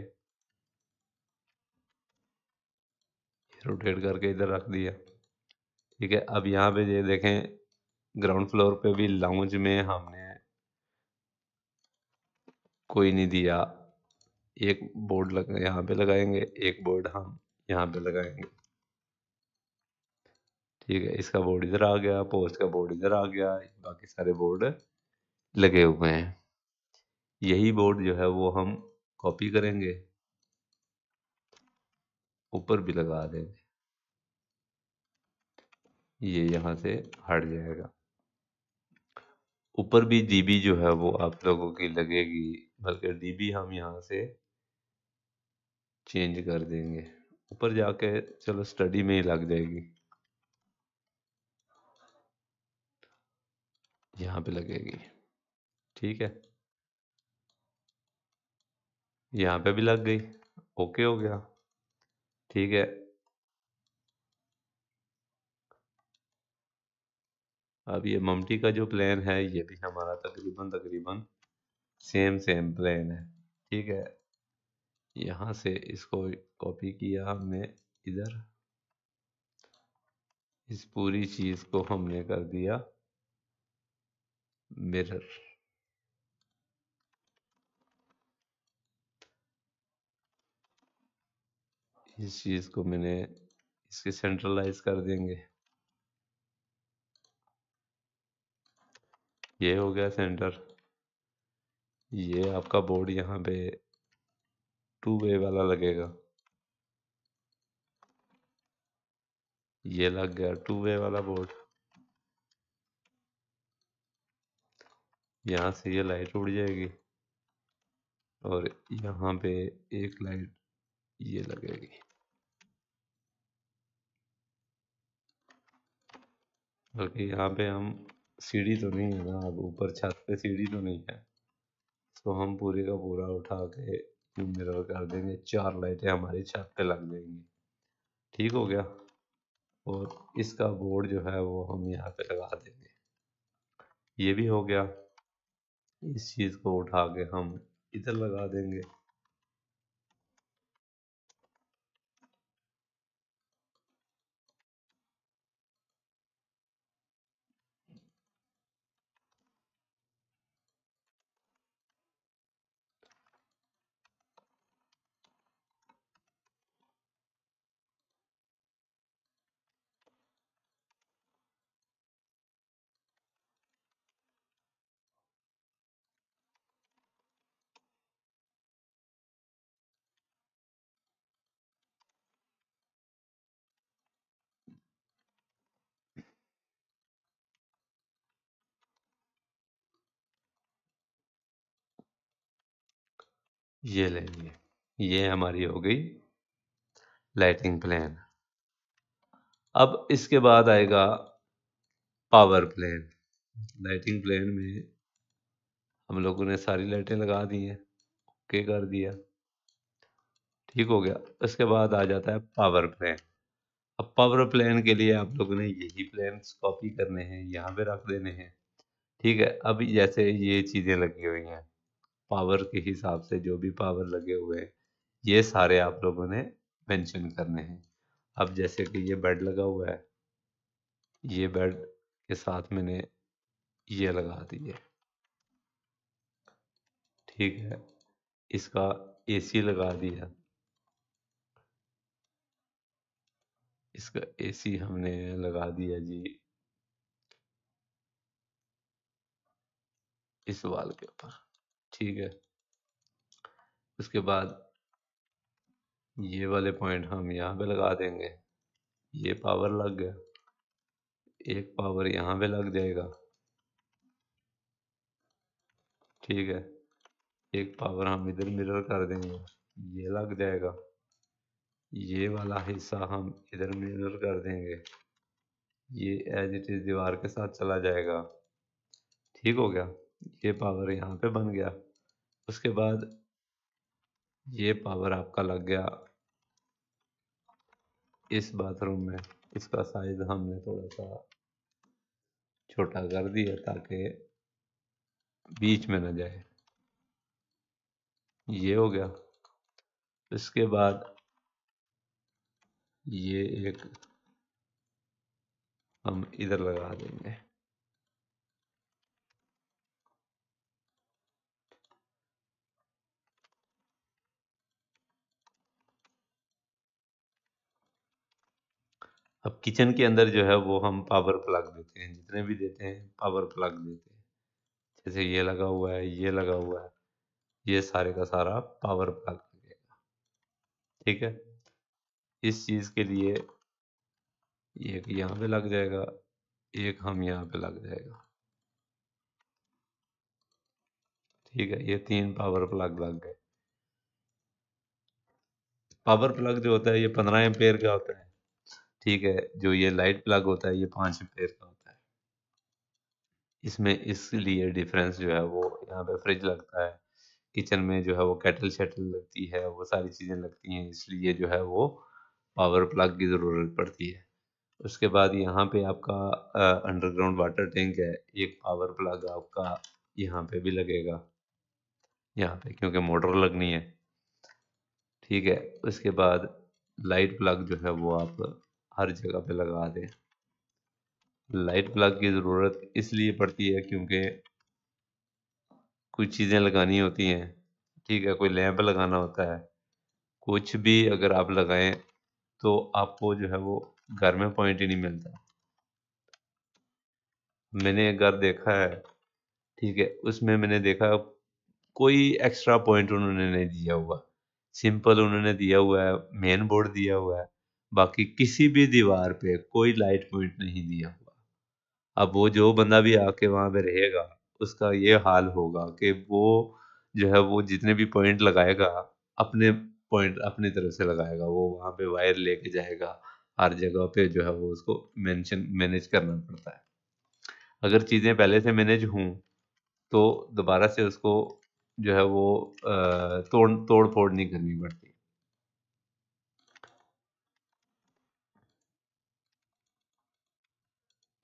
रोटेट करके इधर रख दिया। ठीक है, अब यहाँ पे ये देखें, ग्राउंड फ्लोर पे भी लाउंज में हमने कोई नहीं दिया, एक बोर्ड लगा यहाँ पे लगाएंगे, एक बोर्ड हम यहाँ पे लगाएंगे। ठीक है, इसका बोर्ड इधर आ गया, पोस्ट का बोर्ड इधर आ गया, बाकी सारे बोर्ड लगे हुए हैं। यही बोर्ड जो है वो हम कॉपी करेंगे, ऊपर भी लगा देंगे, ये यहाँ से हट जाएगा। ऊपर भी डीबी जो है वो आप लोगों की लगेगी, बल्कि डीबी हम यहाँ से चेंज कर देंगे, ऊपर जाके चलो स्टडी में ही लग जाएगी, यहाँ पे लगेगी। ठीक है, यहाँ पे भी लग गई, ओके हो गया। ठीक है, अब ये ममटी का जो प्लान है ये भी हमारा तकरीबन तकरीबन सेम सेम प्लान है। ठीक है, यहाँ से इसको कॉपी किया हमने इधर, इस पूरी चीज को हमने कर दिया मिरर। इस चीज को मैंने इसके सेंट्रलाइज कर देंगे, ये हो गया सेंटर। ये आपका बोर्ड यहाँ पे टू वे वाला लगेगा, ये लग गया टू वे वाला बोर्ड। यहाँ से ये लाइट उड़ जाएगी और यहाँ पे एक लाइट ये लगेगी। बल्कि यहाँ पे हम सीढ़ी तो नहीं है ना, अब ऊपर छत पे सीढ़ी तो नहीं है, तो हम पूरे का पूरा उठा के मिरर कर देंगे, चार लाइटें हमारी छत पे लग जाएंगी। ठीक हो गया। और इसका बोर्ड जो है वो हम यहाँ पे लगा देंगे, ये भी हो गया। इस चीज को उठा के हम इधर लगा देंगे। ये लेंगे, ये हमारी हो गई लाइटिंग प्लान। अब इसके बाद आएगा पावर प्लान। लाइटिंग प्लान में हम लोगों ने सारी लाइटें लगा दी हैं, ओके कर दिया। ठीक हो गया। उसके बाद आ जाता है पावर प्लान। अब पावर प्लान के लिए आप लोगों ने यही प्लान्स कॉपी करने हैं, यहाँ पे रख देने हैं। ठीक है, अब जैसे ये चीज़ें लगी हुई हैं, पावर के हिसाब से जो भी पावर लगे हुए हैं ये सारे आप लोगों ने मेंशन करने हैं। अब जैसे कि ये बेड लगा हुआ है, ये बेड के साथ मैंने ये लगा दिए। ठीक है, इसका एसी लगा दिया, इसका एसी हमने लगा दिया जी इस वाल के ऊपर। ठीक है, उसके बाद ये वाले पॉइंट हम यहाँ पे लगा देंगे। ये पावर लग गया, एक पावर यहाँ पे लग जाएगा। ठीक है, एक पावर हम इधर मिरर कर देंगे, ये लग जाएगा। ये वाला हिस्सा हम इधर मिरर कर देंगे, ये एज इट इज दीवार के साथ चला जाएगा। ठीक हो गया, ये पावर यहाँ पे बन गया। उसके बाद ये पावर आपका लग गया इस बाथरूम में। इसका साइज हमने थोड़ा सा छोटा कर दिया ताकि बीच में न जाए। ये हो गया। इसके बाद ये एक हम इधर लगा देंगे। अब किचन के अंदर जो है वो हम पावर प्लग देते हैं, जितने भी देते हैं पावर प्लग देते हैं। जैसे ये लगा हुआ है, ये लगा हुआ है, ये सारे का सारा पावर प्लग लगेगा। ठीक है, इस चीज़ के लिए एक यहाँ पे लग जाएगा, एक हम यहाँ पे लग जाएगा। ठीक है, ये 3 पावर प्लग लग गए। पावर प्लग जो होता है ये 15 एम्पेयर का होता है। ठीक है, जो ये लाइट प्लग होता है ये 5 एम्पेयर का होता है। इसमें इसलिए डिफरेंस जो है वो यहाँ पे फ्रिज लगता है, किचन में जो है वो केटल शेटल लगती है, वो सारी चीज़ें लगती हैं, इसलिए जो है वो पावर प्लग की ज़रूरत पड़ती है। उसके बाद यहाँ पे आपका अंडरग्राउंड वाटर टैंक है, एक पावर प्लग आपका यहाँ पे भी लगेगा, यहाँ पे क्योंकि मोटर लगनी है। ठीक है, उसके बाद लाइट प्लग जो है वो आप हर जगह पे लगा दें। लाइट प्लग की ज़रूरत इसलिए पड़ती है क्योंकि कुछ चीज़ें लगानी होती हैं। ठीक है, कोई लैंप लगाना होता है, कुछ भी अगर आप लगाएं तो आपको जो है वो घर में पॉइंट ही नहीं मिलता। मैंने एक घर देखा है, ठीक है, उसमें मैंने देखा कोई एक्स्ट्रा पॉइंट उन्होंने नहीं दिया हुआ, सिंपल उन्होंने दिया हुआ है, मेन बोर्ड दिया हुआ है, बाकी किसी भी दीवार पे कोई लाइट पॉइंट नहीं दिया हुआ। अब वो जो बंदा भी आके वहां पे रहेगा उसका ये हाल होगा कि वो जो है वो जितने भी पॉइंट लगाएगा अपने पॉइंट अपनी तरफ से लगाएगा, वो वहां पे वायर लेके जाएगा, हर जगह पे जो है वो उसको मेंशन मैनेज करना पड़ता है। अगर चीजें पहले से मैनेज हों तो दोबारा से उसको जो है वो तोड़ फोड़ नहीं करनी पड़ती।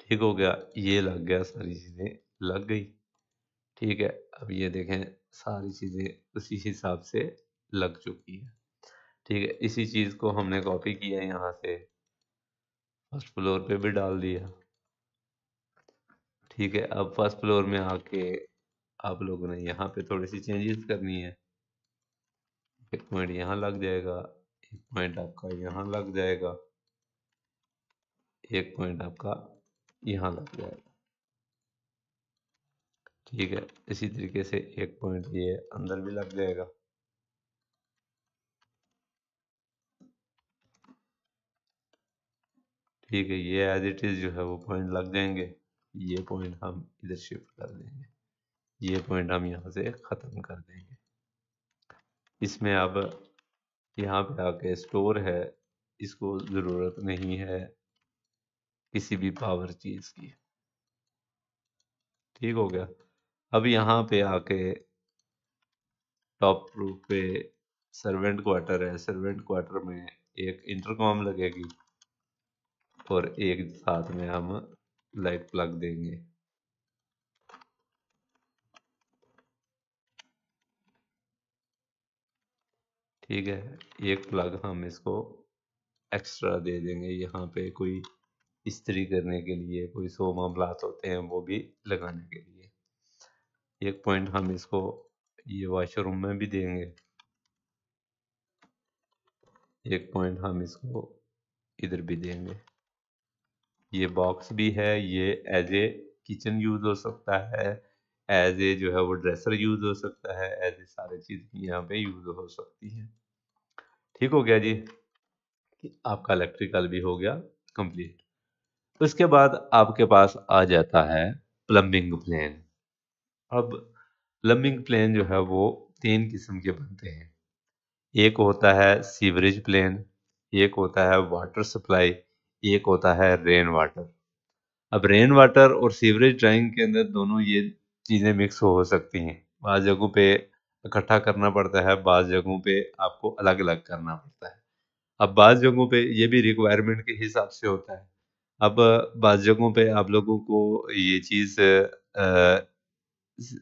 ठीक हो गया, ये लग गया, सारी चीजें लग गई। ठीक है, अब ये देखें सारी चीजें उसी हिसाब से लग चुकी है। ठीक है, इसी चीज को हमने कॉपी किया यहाँ से फर्स्ट फ्लोर पे भी डाल दिया। ठीक है, अब फर्स्ट फ्लोर में आके आप लोगों ने यहाँ पे थोड़ी सी चेंजेस करनी है। एक पॉइंट यहाँ लग जाएगा, एक पॉइंट आपका यहाँ लग जाएगा, एक पॉइंट आपका यहाँ लग जाएगा। ठीक है, इसी तरीके से एक पॉइंट ये अंदर भी लग जाएगा। ठीक है, ये एज इट इज जो है वो पॉइंट लग जाएंगे। ये पॉइंट हम इधर शिफ्ट कर देंगे, ये पॉइंट हम यहाँ से ख़त्म कर देंगे। इसमें अब यहाँ पे आके स्टोर है, इसको ज़रूरत नहीं है किसी भी पावर चीज़ की। ठीक हो गया, अब यहाँ पे आके टॉप रूफ पे सर्वेंट क्वार्टर है, सर्वेंट क्वार्टर में एक इंटरकॉम लगेगी और एक साथ में हम लाइट प्लग देंगे। ठीक है, एक प्लग हम इसको एक्स्ट्रा दे देंगे यहाँ पे, कोई इस्त्री करने के लिए, कोई सोमा ब्लास होते हैं वो भी लगाने के लिए। एक पॉइंट हम इसको ये वॉशरूम में भी देंगे, एक पॉइंट हम इसको इधर भी देंगे। ये बॉक्स भी है, ये एज ए किचन यूज हो सकता है, एज ए जो है वो ड्रेसर यूज हो सकता है, एज ए सारी चीज यहाँ पे यूज हो सकती है। ठीक हो गया जी, कि आपका इलेक्ट्रिकल भी हो गया कंप्लीट। उसके बाद आपके पास आ जाता है प्लम्बिंग प्लान। अब प्लम्बिंग प्लान जो है वो तीन किस्म के बनते हैं। एक होता है सीवरेज प्लान, एक होता है वाटर सप्लाई, एक होता है रेन वाटर। अब रेन वाटर और सीवरेज ड्राइंग के अंदर दोनों ये चीज़ें मिक्स हो सकती हैं। बाज़ जगहों पे इकट्ठा करना पड़ता है, बाज़ जगहों पे आपको अलग अलग करना पड़ता है। अब बाज़ जगहों पे ये भी रिक्वायरमेंट के हिसाब से होता है। अब बाज़ जगहों पे आप लोगों को ये चीज़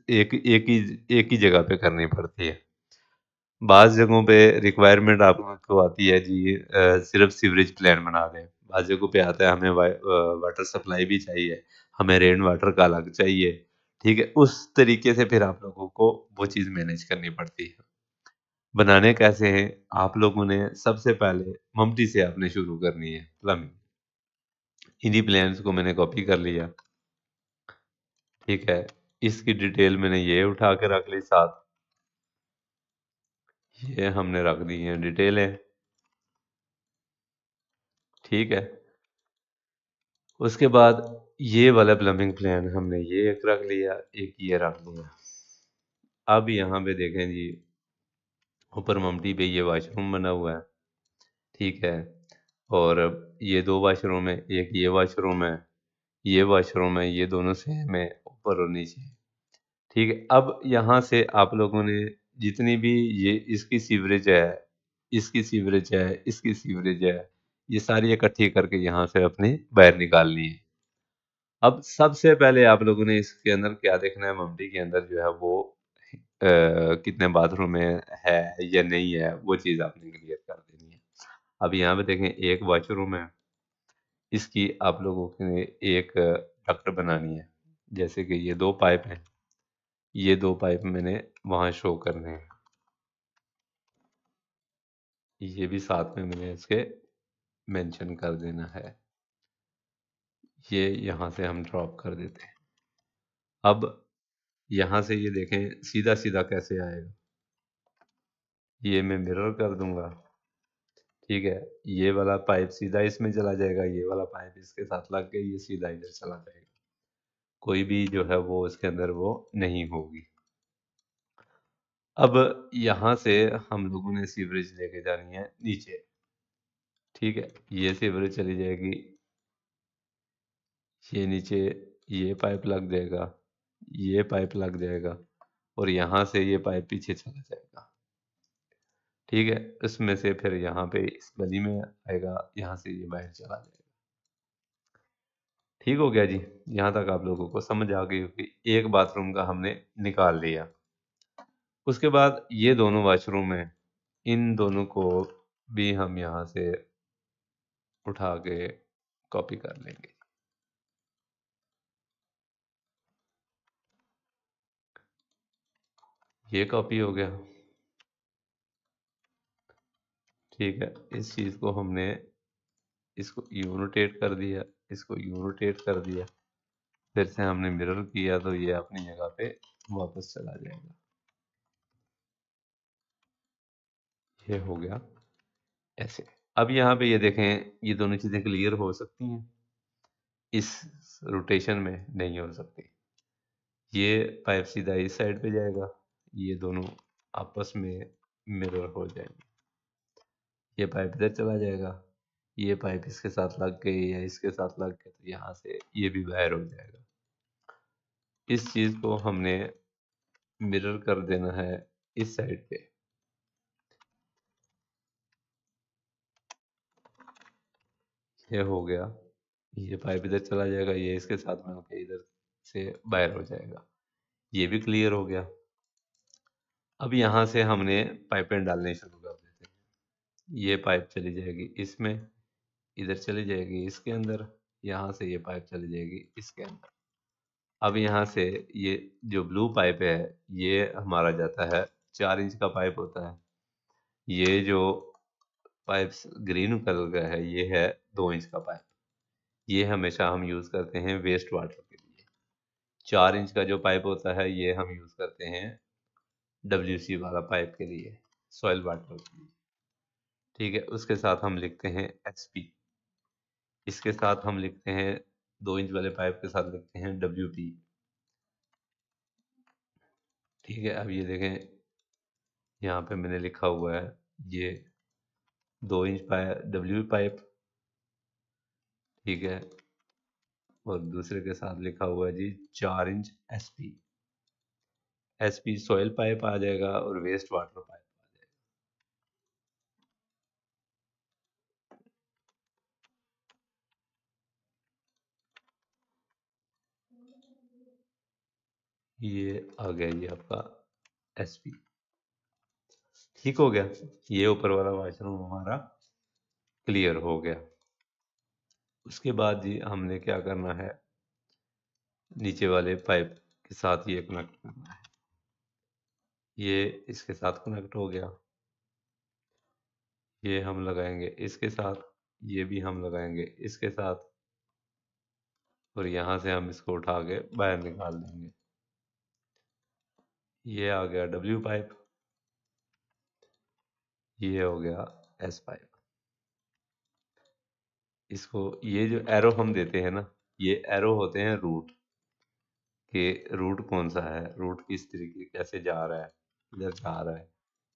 एक ही जगह पे करनी पड़ती है। बाज़ जगहों पे रिक्वायरमेंट आपको आती है जी, सिर्फ सीवरेज प्लान बना दें। बाज़ जगहों पे आता है हमें वाटर सप्लाई भी चाहिए, हमें रेन वाटर का अलग चाहिए। ठीक है, उस तरीके से फिर आप लोगों को वो चीज़ मैनेज करनी पड़ती है। बनाने कैसे हैं? आप लोगों ने सबसे पहले मम्टी से आपने शुरू करनी है प्लम्बिंग। इन्हीं प्लान्स को मैंने कॉपी कर लिया। ठीक है, इसकी डिटेल मैंने ये उठा के रख ली साथ, ये हमने रख दी हैं डिटेलें। ठीक है, उसके बाद ये वाला प्लम्बिंग प्लान हमने ये एक रख लिया, एक ये रख लिया। अब यहाँ पे देखें जी, ऊपर ममटी पे ये वॉशरूम बना हुआ है। ठीक है, और ये दो वॉशरूम है, एक ये वॉशरूम है, ये वॉशरूम है, ये दोनों सेम है ऊपर और नीचे। ठीक है, अब यहाँ से आप लोगों ने जितनी भी ये इसकी सीवरेज है, इसकी सीवरेज है, इसकी सीवरेज है, ये सारी इकट्ठी करके यहाँ से अपनी बाहर निकालनी है। अब सबसे पहले आप लोगों ने इसके अंदर क्या देखना है, ममटी के अंदर जो है वो कितने बाथरूम में है या नहीं है, वो चीज़ आपने क्लियर कर देनी है। अब यहाँ पे देखें एक वॉशरूम है, इसकी आप लोगों ने एक डक्ट बनानी है। जैसे कि ये दो पाइप हैं, ये दो पाइप मैंने वहाँ शो करने हैं, ये भी साथ में मैंने इसके मेंशन कर देना है। ये यहाँ से हम ड्रॉप कर देते हैं। अब यहाँ से ये देखें सीधा सीधा कैसे आएगा, ये मैं मिरर कर दूंगा। ठीक है, ये वाला पाइप सीधा इसमें चला जाएगा, ये वाला पाइप इसके साथ लग के ये सीधा इधर चला जाएगा, कोई भी जो है वो इसके अंदर वो नहीं होगी। अब यहाँ से हम लोगों ने सीवरेज लेके जानी है नीचे। ठीक है, ये सीवरेज चली जाएगी, ये नीचे ये पाइप लग जाएगा, ये पाइप लग जाएगा, और यहाँ से ये पाइप पीछे चला जाएगा। ठीक है, इसमें से फिर यहाँ पे इस गली में आएगा, यहाँ से ये बाहर चला जाएगा। ठीक हो गया जी, यहाँ तक आप लोगों को समझ आ गई होगी। एक बाथरूम का हमने निकाल लिया। उसके बाद ये दोनों वॉशरूम हैं, इन दोनों को भी हम यहाँ से उठा के कॉपी कर लेंगे। ये कॉपी हो गया। ठीक है, इस चीज़ को हमने इसको यू रोटेट कर दिया, इसको यू रोटेट कर दिया, फिर से हमने मिरर किया तो ये अपनी जगह पे वापस चला जाएगा। ये हो गया ऐसे। अब यहाँ पे ये देखें, ये दोनों चीज़ें क्लियर हो सकती हैं, इस रोटेशन में नहीं हो सकती। ये पाइप सीधा इस साइड पे जाएगा, ये दोनों आपस में मिरर हो जाएंगे, ये पाइप इधर चला जाएगा, ये पाइप इसके साथ लग गई या इसके साथ लग गए तो यहाँ से ये भी बाहर हो जाएगा। इस चीज़ को हमने मिरर कर देना है इस साइड पे। ये हो गया, ये पाइप इधर चला जाएगा, ये इसके साथ मिलकर इधर से बाहर हो जाएगा। ये भी क्लियर हो गया। अब यहाँ से हमने पाइपें डालने शुरू कर देते हैं। ये पाइप चली जाएगी इसमें, इधर चली जाएगी इसके अंदर, यहाँ से ये पाइप चली जाएगी इसके अंदर। अब यहाँ से ये जो ब्लू पाइप है ये हमारा जाता है, 4 इंच का पाइप होता है। ये जो पाइप ग्रीन कलर का है ये है 2 इंच का पाइप। ये हमेशा हम यूज़ करते हैं वेस्ट वाटर के लिए। 4 इंच का जो पाइप होता है ये हम यूज़ करते हैं WC वाला पाइप के लिए, सॉइल वाटर के लिए। ठीक है, उसके साथ हम लिखते हैं SP। इसके साथ हम लिखते हैं 2 इंच वाले पाइप के साथ लिखते हैं WP। ठीक है, अब ये देखें यहाँ पे मैंने लिखा हुआ है ये 2 इंच पाइप WP पाइप। ठीक है, और दूसरे के साथ लिखा हुआ है जी 4 inch SP। SP soil pipe आ जाएगा और वेस्ट वाटर पाइप आ जाएगा। ये आ गया ये आपका SP। ठीक हो गया, ये ऊपर वाला वॉशरूम हमारा क्लियर हो गया। उसके बाद जी हमने क्या करना है, नीचे वाले पाइप के साथ ये कनेक्ट करना है। ये इसके साथ कनेक्ट हो गया, ये हम लगाएंगे इसके साथ, ये भी हम लगाएंगे इसके साथ, और यहाँ से हम इसको उठा के बाहर निकाल देंगे। ये आ गया W पाइप, ये हो गया S पाइप। इसको ये जो एरो हम देते हैं ना, ये एरो होते हैं रूट के। रूट कौन सा है, रूट किस तरीके कैसे जा रहा है, इधर जा रहा है,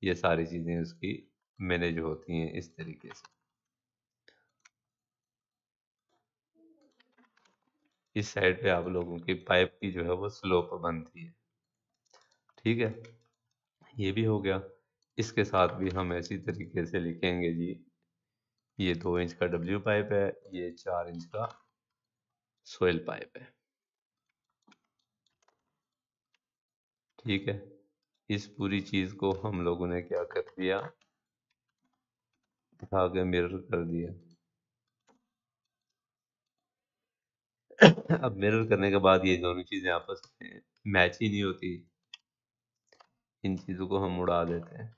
ये सारी चीज़ें उसकी मैनेज होती हैं इस तरीके से। इस साइड पे आप लोगों की पाइप की जो है वो स्लोप बनती है। ठीक है, ये भी हो गया। इसके साथ भी हम ऐसी तरीके से लिखेंगे जी, ये 2 इंच का W पाइप है, ये 4 इंच का सोयल पाइप है। ठीक है, इस पूरी चीज़ को हम लोगों ने क्या कर दिया, उठा के मिरर कर दिया। अब मिरर करने के बाद ये दोनों चीज़ें आपस में मैच ही नहीं होती, इन चीज़ों को हम उड़ा देते हैं।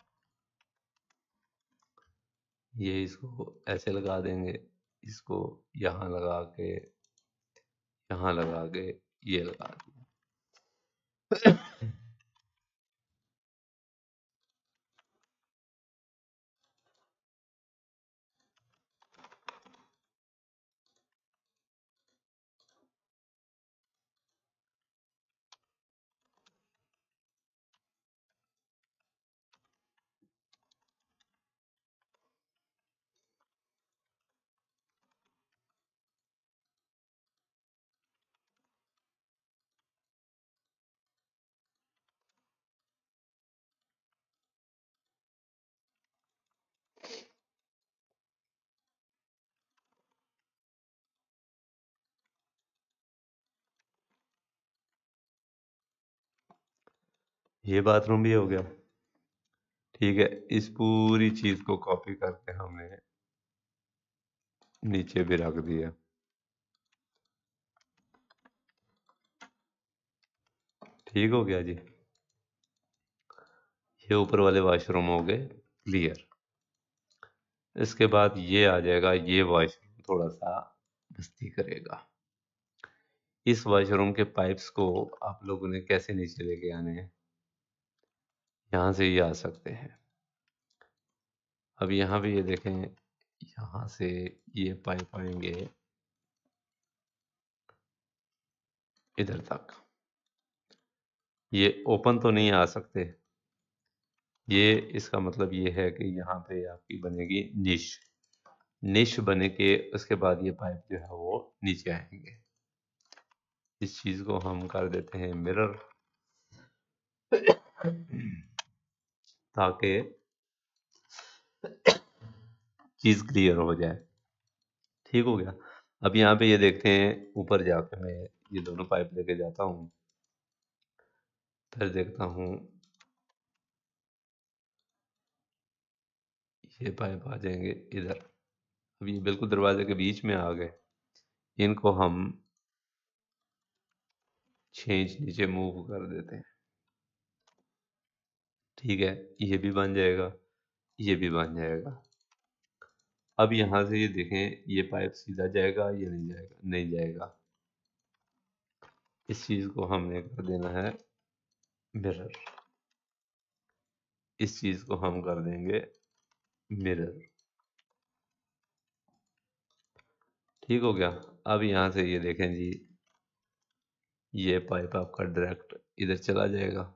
ये इसको ऐसे लगा देंगे, इसको यहाँ लगा के, यहाँ लगा के, ये लगा दिया। ये बाथरूम भी हो गया। ठीक है, इस पूरी चीज़ को कॉपी करके हमने नीचे भी रख दिया। ठीक हो गया जी, ये ऊपर वाले वॉशरूम हो गए क्लियर। इसके बाद ये आ जाएगा, ये वॉशरूम थोड़ा सा मस्ती करेगा। इस वॉशरूम के पाइप्स को आप लोगों ने कैसे नीचे लेके आने हैं, यहाँ से ये आ सकते हैं। अब यहाँ भी ये देखें, यहाँ से ये पाइप आएंगे इधर तक। ये ओपन तो नहीं आ सकते, ये इसका मतलब ये है कि यहाँ पे आपकी बनेगी निश। निश बने के उसके बाद ये पाइप जो है वो नीचे आएंगे। इस चीज़ को हम कर देते हैं मिरर, ताकि चीज़ क्लियर हो जाए। ठीक हो गया। अब यहाँ पे ये देखते हैं, ऊपर जाके मैं ये दोनों पाइप लेके जाता हूँ, फिर देखता हूँ ये पाइप आ जाएंगे इधर। अब ये बिल्कुल दरवाजे के बीच में आ गए, इनको हम 6 इंच नीचे मूव कर देते हैं। ठीक है, ये भी बन जाएगा, ये भी बन जाएगा। अब यहाँ से ये देखें, ये पाइप सीधा जाएगा या नहीं जाएगा? नहीं जाएगा। इस चीज को हमने कर देना है मिरर, इस चीज को हम कर देंगे मिरर। ठीक हो गया। अब यहाँ से ये देखें जी, ये पाइप आपका डायरेक्ट इधर चला जाएगा,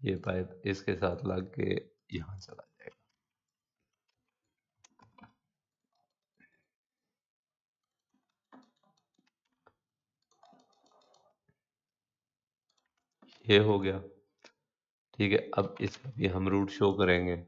ये पाइप इसके साथ लग के यहाँ चला जाएगा। ये हो गया। ठीक है, अब इसका भी हम रूट शो करेंगे।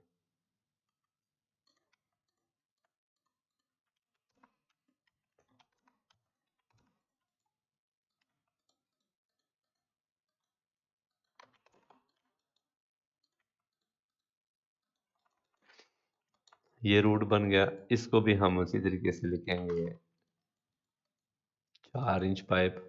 ये रूट बन गया, इसको भी हम उसी तरीके से लिखेंगे, 4 इंच पाइप।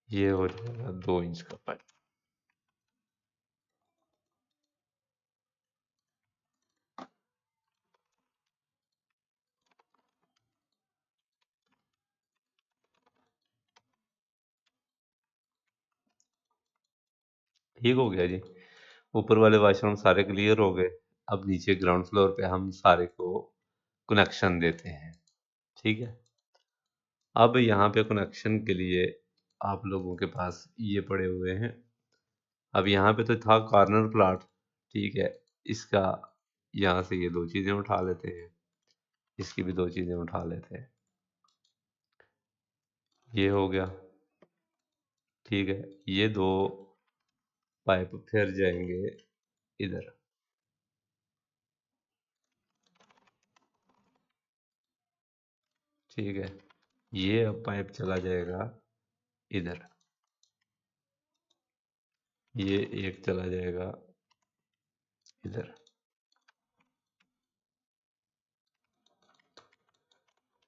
ये हो जाएगा 2 इंच का पाइप। ठीक हो गया जी। ऊपर वाले वॉशरूम सारे क्लियर हो गए। अब नीचे ग्राउंड फ्लोर पे हम सारे को कनेक्शन देते हैं। ठीक है, अब यहाँ पे कनेक्शन के लिए आप लोगों के पास ये पड़े हुए हैं। अब यहाँ पे तो था कॉर्नर प्लाट, ठीक है, इसका यहाँ से ये दो चीज़ें उठा लेते हैं, इसकी भी दो चीज़ें उठा लेते हैं। ये हो गया। ठीक है, ये दो पाइप फिर जाएंगे इधर। ठीक है, ये अब पाइप चला जाएगा इधर, ये एक चला जाएगा इधर।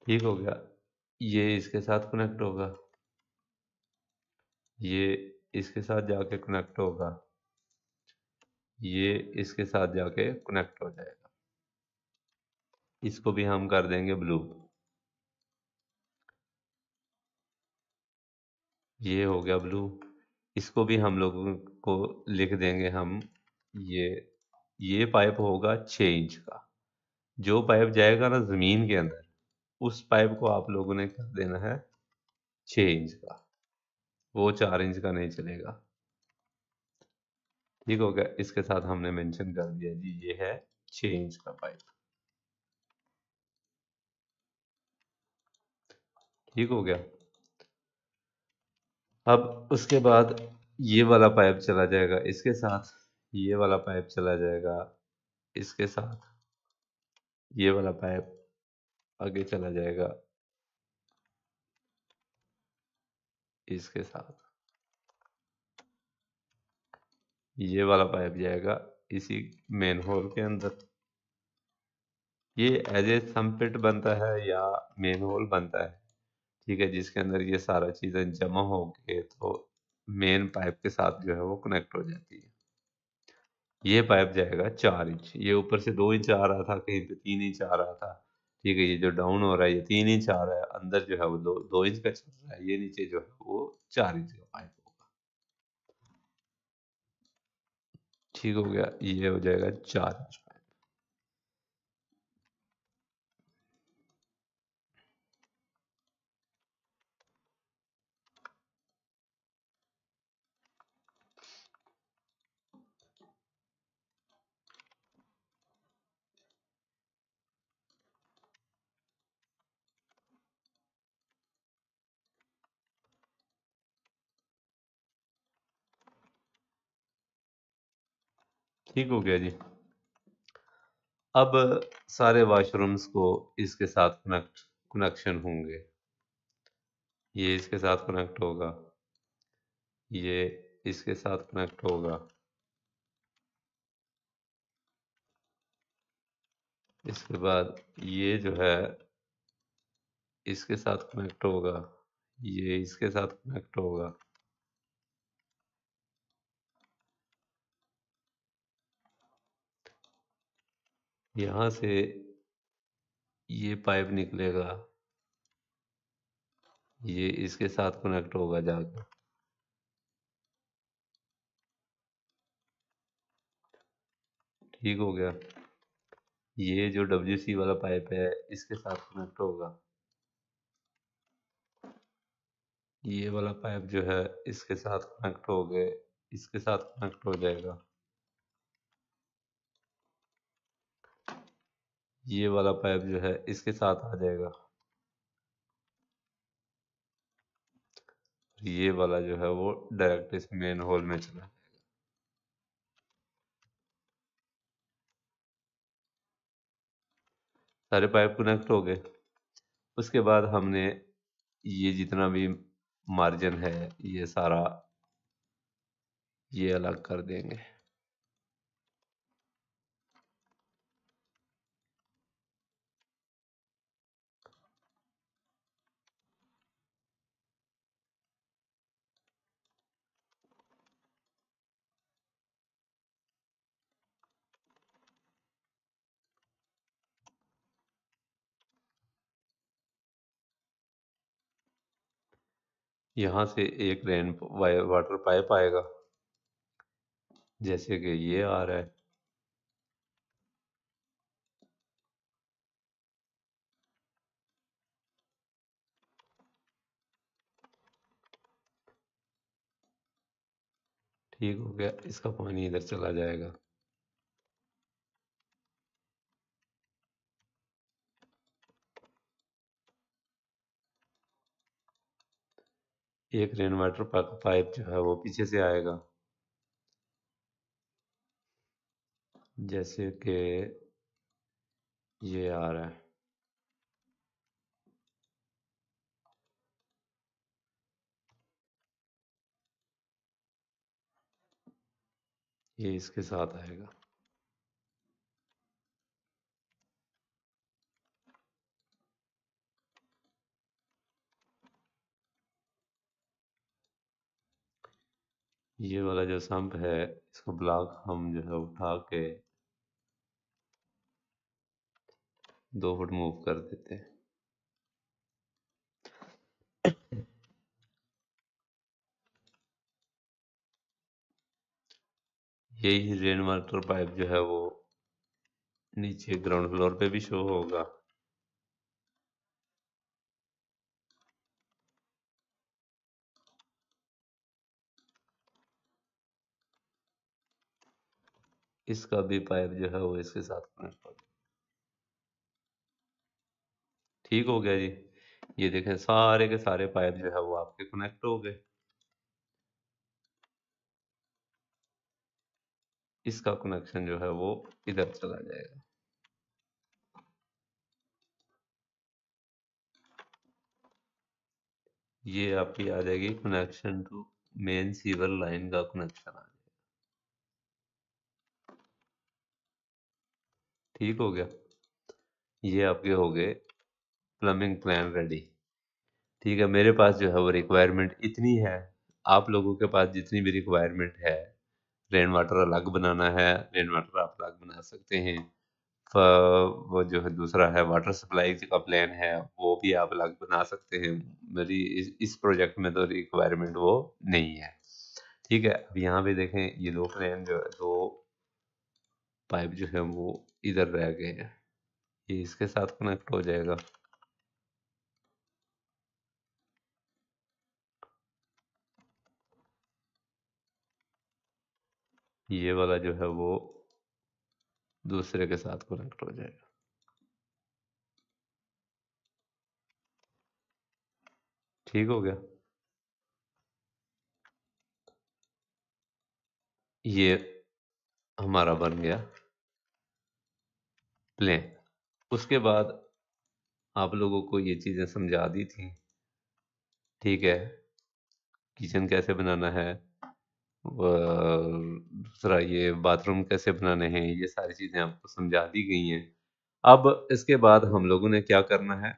ठीक हो गया। ये इसके साथ कनेक्ट होगा, ये इसके साथ जाके कनेक्ट होगा, ये इसके साथ जाके कनेक्ट हो जाएगा। इसको भी हम कर देंगे ब्लू। ये हो गया ब्लू। इसको भी हम लोगों को लिख देंगे हम, ये ये पाइप होगा 6 इंच का। जो पाइप जाएगा ना जमीन के अंदर, उस पाइप को आप लोगों ने कर देना है 6 इंच का, वो 4 इंच का नहीं चलेगा। ठीक हो गया, इसके साथ हमने मेंशन कर दिया जी ये है 6 इंच का पाइप। ठीक हो गया। अब उसके बाद ये वाला पाइप चला जाएगा इसके साथ, ये वाला पाइप चला जाएगा इसके साथ, ये वाला पाइप आगे चला जाएगा इसके साथ, ये वाला पाइप जाएगा इसी मेन होल के अंदर। ये एज ए सम्पिट बनता है या मेन होल बनता है, ठीक है, जिसके अंदर ये सारा चीज़ें जमा हो के तो मेन पाइप के साथ जो है वो कनेक्ट हो जाती है। ये पाइप जाएगा 4 इंच, ये ऊपर से 2 इंच आ रहा था, कहीं पे 3 इंच आ रहा था। ठीक है, ये जो डाउन हो रहा है ये 3 इंच आ रहा है, अंदर जो है वो दो इंच का चल रहा है, ये नीचे जो है वो 4 इंच का पाइप होगा। ठीक हो गया, ये हो जाएगा 4 इंच। ठीक हो गया जी। अब सारे वॉशरूम्स को इसके साथ कनेक्शन होंगे। ये इसके साथ कनेक्ट होगा, ये इसके साथ कनेक्ट होगा, इसके बाद ये जो है इसके साथ कनेक्ट होगा, ये इसके साथ कनेक्ट होगा। यहाँ से ये पाइप निकलेगा, ये इसके साथ कनेक्ट होगा जाकर। ठीक हो गया। ये जो WC वाला पाइप है इसके साथ कनेक्ट होगा, ये वाला पाइप जो है इसके साथ कनेक्ट हो गए, इसके साथ कनेक्ट हो जाएगा। ये वाला पाइप जो है इसके साथ आ जाएगा, ये वाला जो है वो डायरेक्ट इस मेन होल में चला। सारे पाइप कनेक्ट हो गए। उसके बाद हमने ये जितना भी मार्जिन है ये सारा ये अलग कर देंगे। यहाँ से एक वाटर पाइप आएगा, जैसे कि ये आ रहा है। ठीक हो गया, इसका पानी इधर चला जाएगा। एक रेन वाटर पाइप जो है वो पीछे से आएगा, जैसे कि ये आ रहा है। ये इसके साथ आएगा। ये वाला जो सम्प है इसको ब्लॉक हम जो है उठा के 2 फुट मूव कर देते हैं। यही रेन वाटर पाइप जो है वो नीचे ग्राउंड फ्लोर पे भी शो होगा। इसका भी पाइप जो है वो इसके साथ कनेक्ट हो गया। ठीक हो गया जी। ये देखें सारे के सारे पाइप जो है वो आपके कनेक्ट हो गए। इसका कनेक्शन जो है वो इधर चला जाएगा। ये आपकी आ जाएगी connection to main sewer line का कनेक्शन आ जाएगा। ठीक हो गया। ये आपके हो गए प्लम्बिंग प्लान रेडी। ठीक है, मेरे पास जो है वो रिक्वायरमेंट इतनी है। आप लोगों के पास जितनी भी रिक्वायरमेंट है, रेन वाटर अलग बनाना है, रेन वाटर आप अलग बना सकते हैं। वो जो है दूसरा है वाटर सप्लाई का प्लान है, वो भी आप अलग बना सकते हैं। मेरी इस प्रोजेक्ट में तो रिक्वायरमेंट वो नहीं है। ठीक है, अब यहाँ पे देखें ये 2 प्लान जो है, 2 पाइप जो है वो इधर रह गए हैं। ये इसके साथ कनेक्ट हो जाएगा, ये वाला जो है वो दूसरे के साथ कनेक्ट हो जाएगा। ठीक हो गया। ये हमारा बन गया प्लेन। उसके बाद आप लोगों को ये चीज़ें समझा दी थी, ठीक है, किचन कैसे बनाना है, दूसरा ये बाथरूम कैसे बनाने हैं, ये सारी चीज़ें आपको समझा दी गई हैं। अब इसके बाद हम लोगों ने क्या करना है,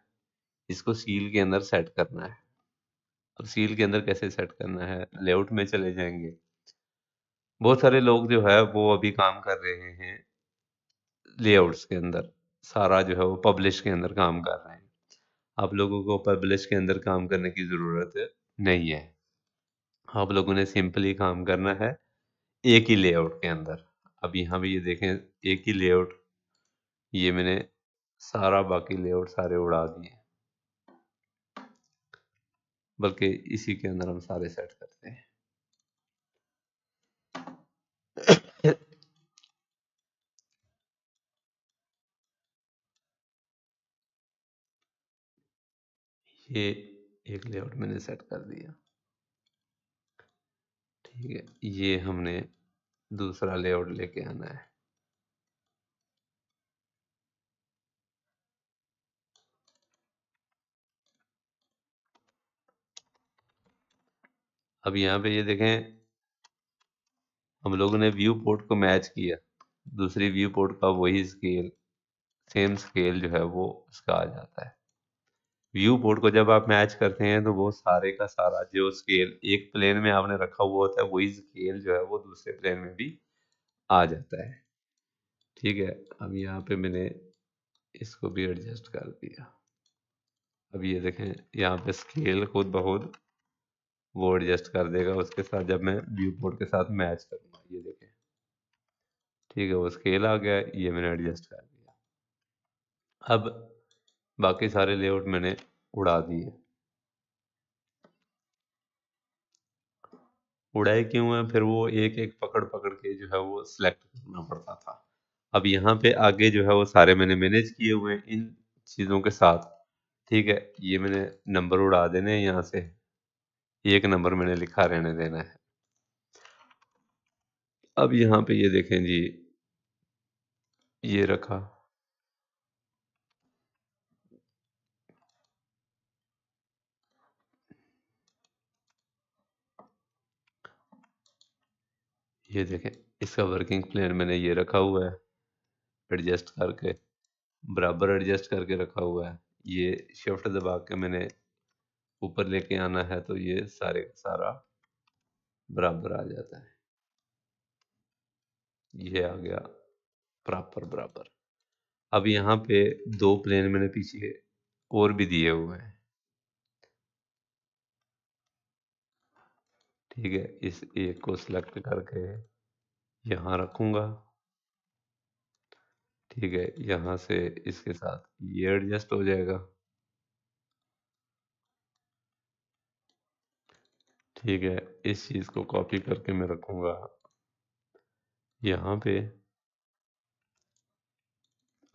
इसको सील के अंदर सेट करना है। अब सील के अंदर कैसे सेट करना है, लेआउट में चले जाएंगे। बहुत सारे लोग जो है वो अभी काम कर रहे हैं लेआउट्स के अंदर, सारा जो है वो पब्लिश के अंदर काम कर रहे हैं। आप लोगों को पब्लिश के अंदर काम करने की ज़रूरत नहीं है। आप लोगों ने सिंपली काम करना है एक ही लेआउट के अंदर। अब यहाँ भी ये देखें, एक ही लेआउट, ये मैंने सारा बाकी लेआउट सारे उड़ा दिए, बल्कि इसी के अंदर हम सारे सेट करते हैं। ये एक लेआउट मैंने सेट कर दिया, ठीक है। ये हमने दूसरा लेआउट लेके आना है। अब यहाँ पे ये देखें, हम लोगों ने व्यू पोर्ट को मैच किया, दूसरी व्यू पोर्ट का वही स्केल, सेम स्केल जो है वो उसका आ जाता है। व्यू पोर्ट को जब आप मैच करते हैं तो वो सारे का सारा जो स्केल एक प्लेन में आपने रखा हुआ होता है, वही स्केल जो है वो दूसरे प्लेन में भी आ जाता है, ठीक है। अब यहाँ पे मैंने इसको भी एडजस्ट कर दिया। अब ये देखें, यहाँ पे स्केल खुद ब खुद वो एडजस्ट कर देगा उसके साथ, जब मैं व्यू पोर्ट के साथ मैच करूँगा। ये देखें, ठीक है, वो स्केल आ गया, ये मैंने एडजस्ट कर दिया। अब बाकी सारे लेआउट मैंने उड़ा दिए। उड़ाए क्यों है, फिर वो एक एक पकड़ पकड़ के जो है वो सिलेक्ट करना पड़ता था। अब यहाँ पे आगे जो है वो सारे मैंने मैनेज किए हुए हैं इन चीज़ों के साथ, ठीक है। ये मैंने नंबर उड़ा देने हैं यहाँ से, एक नंबर मैंने लिखा रहने देना है। अब यहाँ पे ये देखें जी, ये रखा, ये देखें, इसका वर्किंग प्लेन मैंने ये रखा हुआ है, एडजस्ट करके बराबर एडजस्ट करके रखा हुआ है। ये शिफ्ट दबा के मैंने ऊपर लेके आना है तो ये सारे का सारा बराबर आ जाता है। ये आ गया प्रॉपर बराबर। अब यहाँ पे दो प्लेन मैंने पीछे और भी दिए हुए हैं, ठीक है। इस एक को सिलेक्ट करके यहाँ रखूँगा, ठीक है। यहाँ से इसके साथ ये एडजस्ट हो जाएगा, ठीक है। इस चीज़ को कॉपी करके मैं रखूँगा यहाँ पे,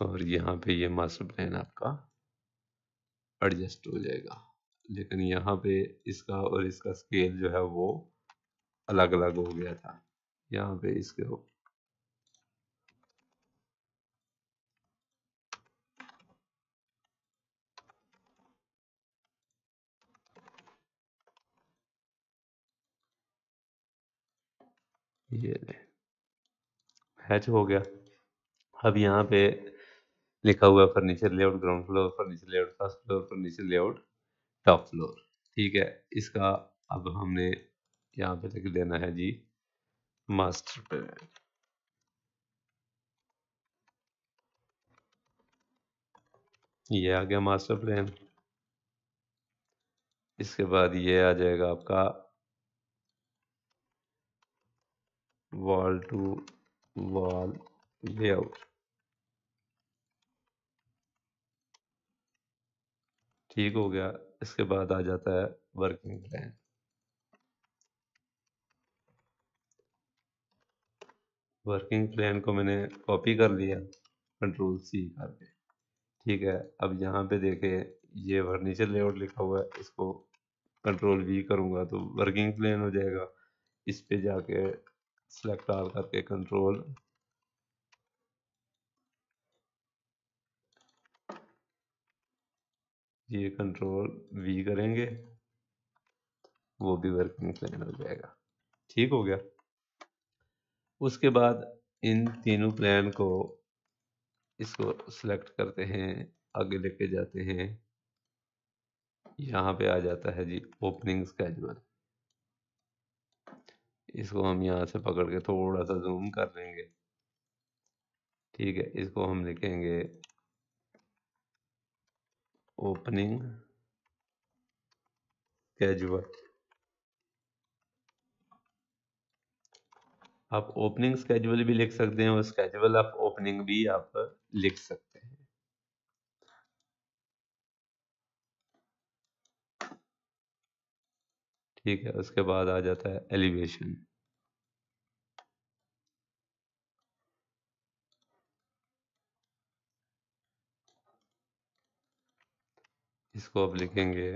और यहाँ पे ये मास्टर प्लान आपका एडजस्ट हो जाएगा। लेकिन यहाँ पे इसका और इसका स्केल जो है वो अलग अलग हो गया था। यहाँ पे इसके ये हैच हो गया। अब यहाँ पे लिखा हुआ furniture layout ground floor, furniture layout first floor, furniture layout top floor, ठीक है। इसका अब हमने यहाँ पे लिख देना है जी मास्टर प्लान। ये आ गया मास्टर प्लान। इसके बाद ये आ जाएगा आपका वॉल टू वॉल लेआउट, ठीक हो गया। इसके बाद आ जाता है वर्किंग प्लान। वर्किंग प्लान को मैंने कॉपी कर लिया कंट्रोल सी करके, ठीक है। अब यहाँ पे देखे, ये फर्नीचर लेआउट लिखा हुआ है, इसको कंट्रोल वी करूँगा तो वर्किंग प्लान हो जाएगा। इस पे जाके सेलेक्ट ऑल करके कंट्रोल ये कंट्रोल वी करेंगे, वो भी वर्किंग प्लान हो जाएगा। ठीक हो गया। उसके बाद इन तीनों प्लान को, इसको सिलेक्ट करते हैं, आगे लेके जाते हैं, यहाँ पे आ जाता है जी ओपनिंग स्केड्यूल। इसको हम यहाँ से पकड़ के थोड़ा सा जूम कर लेंगे। ठीक है, इसको हम लिखेंगे ओपनिंग स्केड्यूल। आप ओपनिंग स्केड्यूल भी लिख सकते हैं और स्केड्यूल ऑफ ओपनिंग भी आप लिख सकते हैं। ठीक है, उसके बाद आ जाता है एलिवेशन। इसको आप लिखेंगे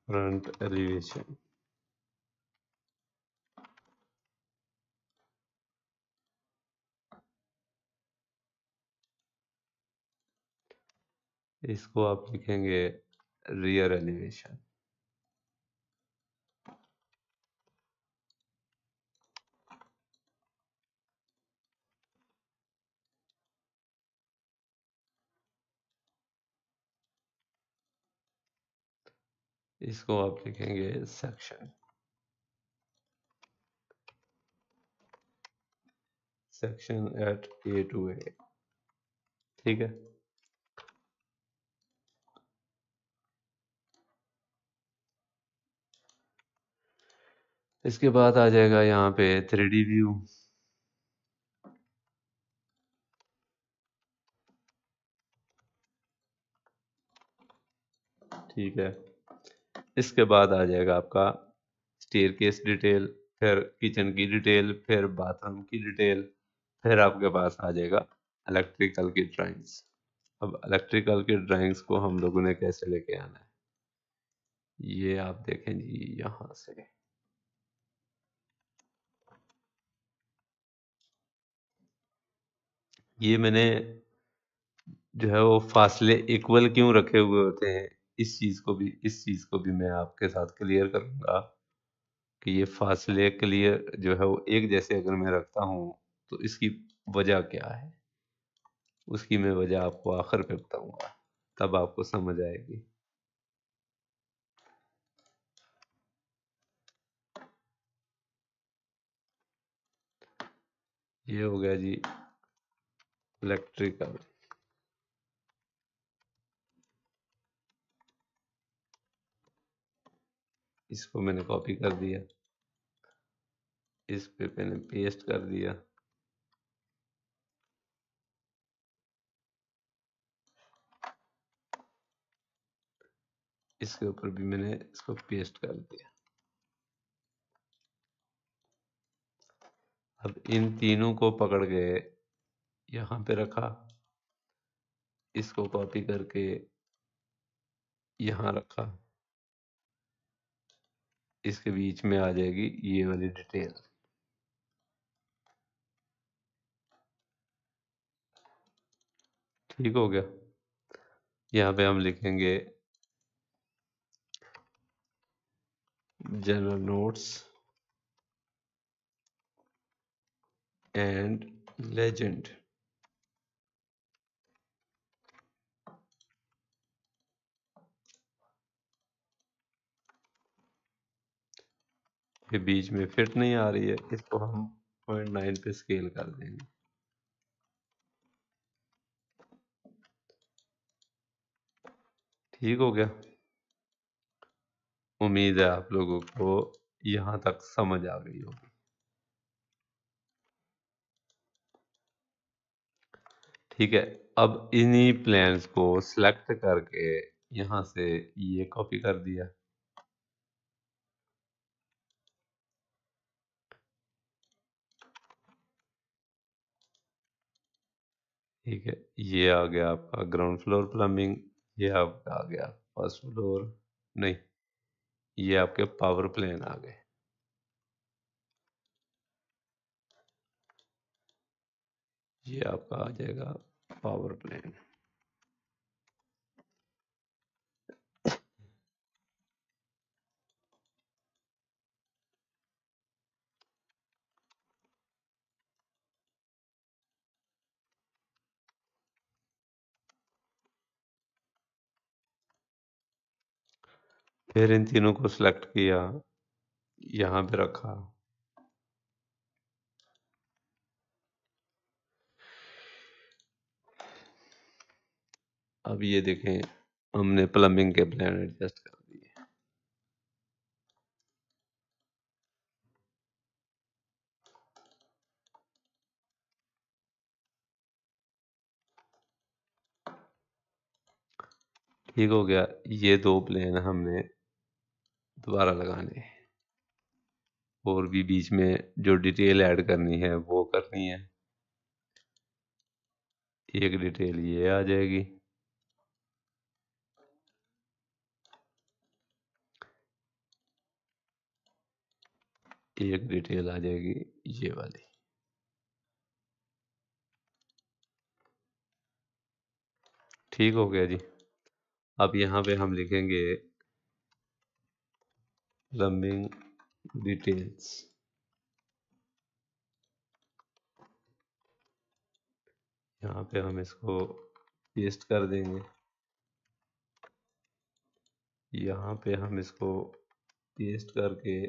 फ्रंट एलिवेशन। इसको आप लिखेंगे रियर एलिवेशन। इसको आप लिखेंगे section. Section at A to A. ठीक है, इसके बाद आ जाएगा यहाँ पे 3D व्यू। ठीक है, इसके बाद आ जाएगा आपका स्टेयरकेस डिटेल, फिर किचन की डिटेल, फिर बाथरूम की डिटेल, फिर आपके पास आ जाएगा इलेक्ट्रिकल की ड्राइंग्स। अब इलेक्ट्रिकल की ड्राइंग्स को हम लोगों ने कैसे लेके आना है, ये आप देखें जी यहाँ से। ये मैंने जो है वो फासले इक्वल क्यों रखे हुए होते हैं, इस चीज को भी मैं आपके साथ क्लियर करूंगा कि ये फासले क्लियर जो है वो एक जैसे अगर मैं रखता हूँ तो इसकी वजह क्या है, उसकी मैं वजह आपको आखिर पे बताऊंगा, तब आपको समझ आएगी। ये हो गया जी इलेक्ट्रिकल। इसको मैंने कॉपी कर दिया, इस पे मैंने पेस्ट कर दिया। इसके ऊपर भी मैंने इसको पेस्ट कर दिया। अब इन तीनों को पकड़ के यहाँ पे रखा, इसको कॉपी करके यहाँ रखा, इसके बीच में आ जाएगी ये वाली डिटेल। ठीक हो गया। यहाँ पे हम लिखेंगे जनरल नोट्स एंड लेजेंड। ये बीच में फिट नहीं आ रही है, इसको हम 0.9 पे स्केल कर देंगे। ठीक हो गया। उम्मीद है आप लोगों को यहाँ तक समझ आ गई होगी। ठीक है, अब इन्हीं प्लान्स को सिलेक्ट करके यहाँ से ये कॉपी कर दिया। ठीक है, ये आ गया आपका ग्राउंड फ्लोर प्लम्बिंग, ये आपका आ गया फर्स्ट फ्लोर, नहीं, ये आपके पावर प्लान आ गए। ये आपका आ जाएगा पावर प्लान। फिर इन तीनों को सिलेक्ट किया, यहाँ पे रखा। अब ये देखें, हमने प्लम्बिंग के प्लान एडजस्ट कर दिए। ठीक हो गया। ये दो प्लेन हमने दोबारा लगाने हैं, और भी बीच में जो डिटेल ऐड करनी है वो करनी है। एक डिटेल ये आ जाएगी, एक डिटेल आ जाएगी ये वाली। ठीक हो गया जी। अब यहाँ पे हम लिखेंगे प्लम्बिंग डिटेल्स। यहाँ पे हम इसको पेस्ट कर देंगे, यहाँ पे हम इसको पेस्ट करके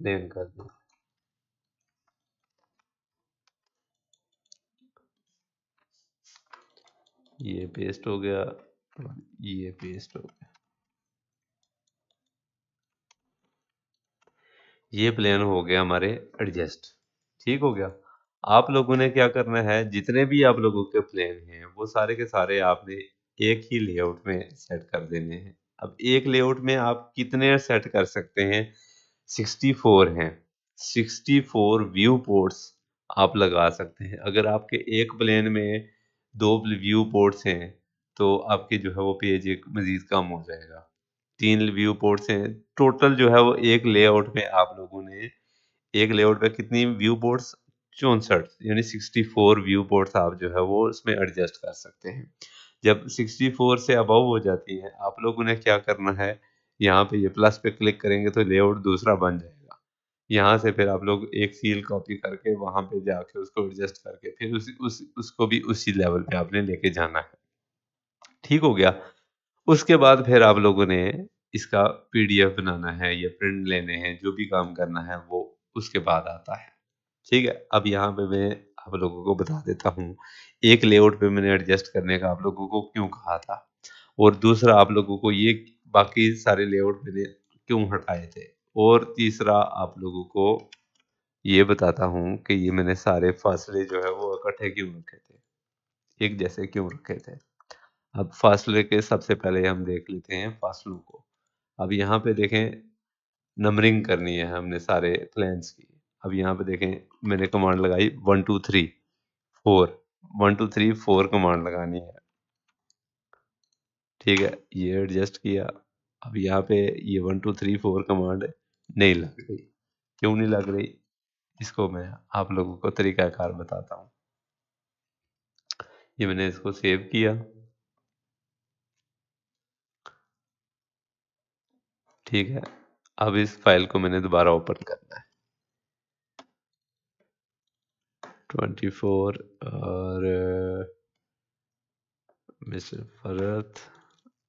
नेम कर देंगे। ये पेस्ट हो गया, ये पेस्ट हो गया। ये प्लेन हो गया हमारे एडजस्ट। ठीक हो गया। आप लोगों ने क्या करना है, जितने भी आप लोगों के प्लेन हैं वो सारे के सारे आपने एक ही लेआउट में सेट कर देने हैं। अब एक लेआउट में आप कितने सेट कर सकते हैं? 64 हैं। 64 व्यू पोर्ट्स आप लगा सकते हैं। अगर आपके एक प्लेन में दो व्यू पोर्ट्स हैं तो आपके जो है वो पेज एक मजीद कम हो जाएगा। 3 व्यू पोर्ट्स हैं टोटल, जो है वो एक लेआउट में आप लोगों ने, एक लेआउट पे कितनी व्यू पोर्ट्स? 64, यानी 64 व्यू पोर्ट्स आप जो है वो उसमें एडजस्ट कर सकते हैं। जब 64 से अबव हो जाती है, आप लोगों ने क्या करना है, यहाँ पे ये प्लस पे क्लिक करेंगे तो लेआउट दूसरा बन जाएगा। यहाँ से फिर आप लोग एक सील कॉपी करके वहां पे जाके उसको एडजस्ट करके फिर उसको भी उसी लेवल पे आपने लेके जाना है। ठीक हो गया। उसके बाद फिर आप लोगों ने इसका पीडीएफ बनाना है या प्रिंट लेने हैं, जो भी काम करना है वो उसके बाद आता है। ठीक है। अब यहाँ पे मैं आप लोगों को बता देता हूँ, एक लेआउट पे मैंने एडजस्ट करने का आप लोगों को क्यों कहा था, और दूसरा आप लोगों को ये बाकी सारे लेआउट मैंने क्यों हटाए थे, और तीसरा आप लोगों को ये बताता हूँ कि ये मैंने सारे फासले जो है वो इकट्ठे क्यों रखे थे, एक जैसे क्यों रखे थे। अब फासले के सबसे पहले हम देख लेते हैं फासलों को। अब यहाँ पे देखें, नंबरिंग करनी है हमने सारे प्लेन्स की। अब यहाँ पे देखें, मैंने कमांड लगाई 1 2 3 4, 1 2 3 4 कमांड लगानी है। ठीक है, ये एडजस्ट किया। अब यहाँ पे ये 1 2 3 4 कमांड नहीं लग रही। क्यों नहीं लग रही, इसको मैं आप लोगों को तरीकाकार बताता हूँ। ये मैंने इसको सेव किया। ठीक है। अब इस फाइल को मैंने दोबारा ओपन करना है, 24 और मिस्टर फरत,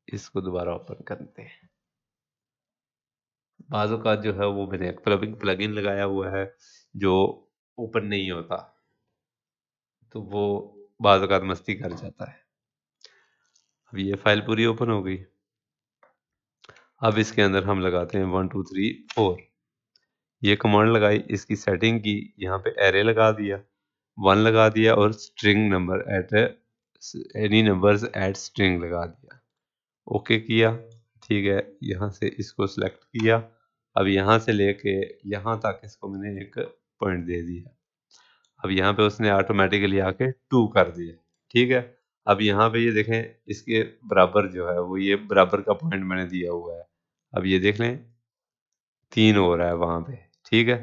इसको दोबारा ओपन करते हैं। बाजू का जो है वो मैंने एक प्लगइन लगाया हुआ है जो ओपन नहीं होता, तो वो बाजू का मस्ती कर जाता है। अब ये फाइल पूरी ओपन हो गई। अब इसके अंदर हम लगाते हैं 1 2 3 4, ये कमांड लगाई, इसकी सेटिंग की, यहाँ पे एरे लगा दिया, 1 लगा दिया, और string number at any numbers at string लगा दिया। ओके किया। ठीक है, यहाँ से इसको सिलेक्ट किया। अब यहाँ से लेके यहाँ तक इसको मैंने एक पॉइंट दे दिया। अब यहाँ पे उसने ऑटोमेटिकली आके 2 कर दिया। ठीक है। अब यहाँ पे ये देखें, इसके बराबर जो है वो ये बराबर का पॉइंट मैंने दिया हुआ है। अब ये देख लें, 3 हो रहा है वहां पे। ठीक है।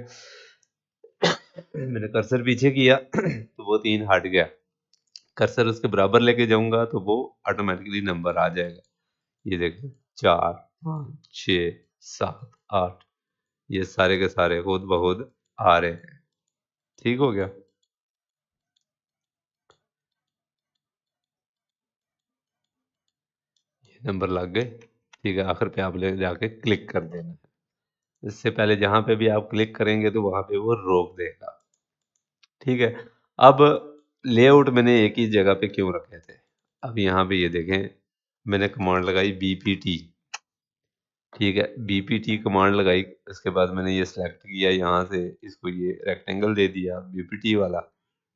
मैंने कर्सर पीछे किया तो वो 3 हट गया। कर्सर उसके बराबर लेके जाऊंगा तो वो ऑटोमेटिकली नंबर आ जाएगा। ये देखें, 4 5 6 7 8, ये सारे के सारे खुद ब खुद आ रहे हैं। ठीक हो गया। ये नंबर लग गए। ठीक है, आखिर पे आप ले जाके क्लिक कर देना है। इससे पहले जहाँ पे भी आप क्लिक करेंगे तो वहाँ पे वो रोक देगा। ठीक है। अब लेआउट मैंने एक ही जगह पे क्यों रखे थे? अब यहाँ पे ये देखें, मैंने कमांड लगाई बीपीटी। ठीक है, बीपीटी कमांड लगाई, उसके बाद मैंने ये सिलेक्ट किया यहाँ से, इसको ये रेक्टेंगल दे दिया बीपीटी वाला।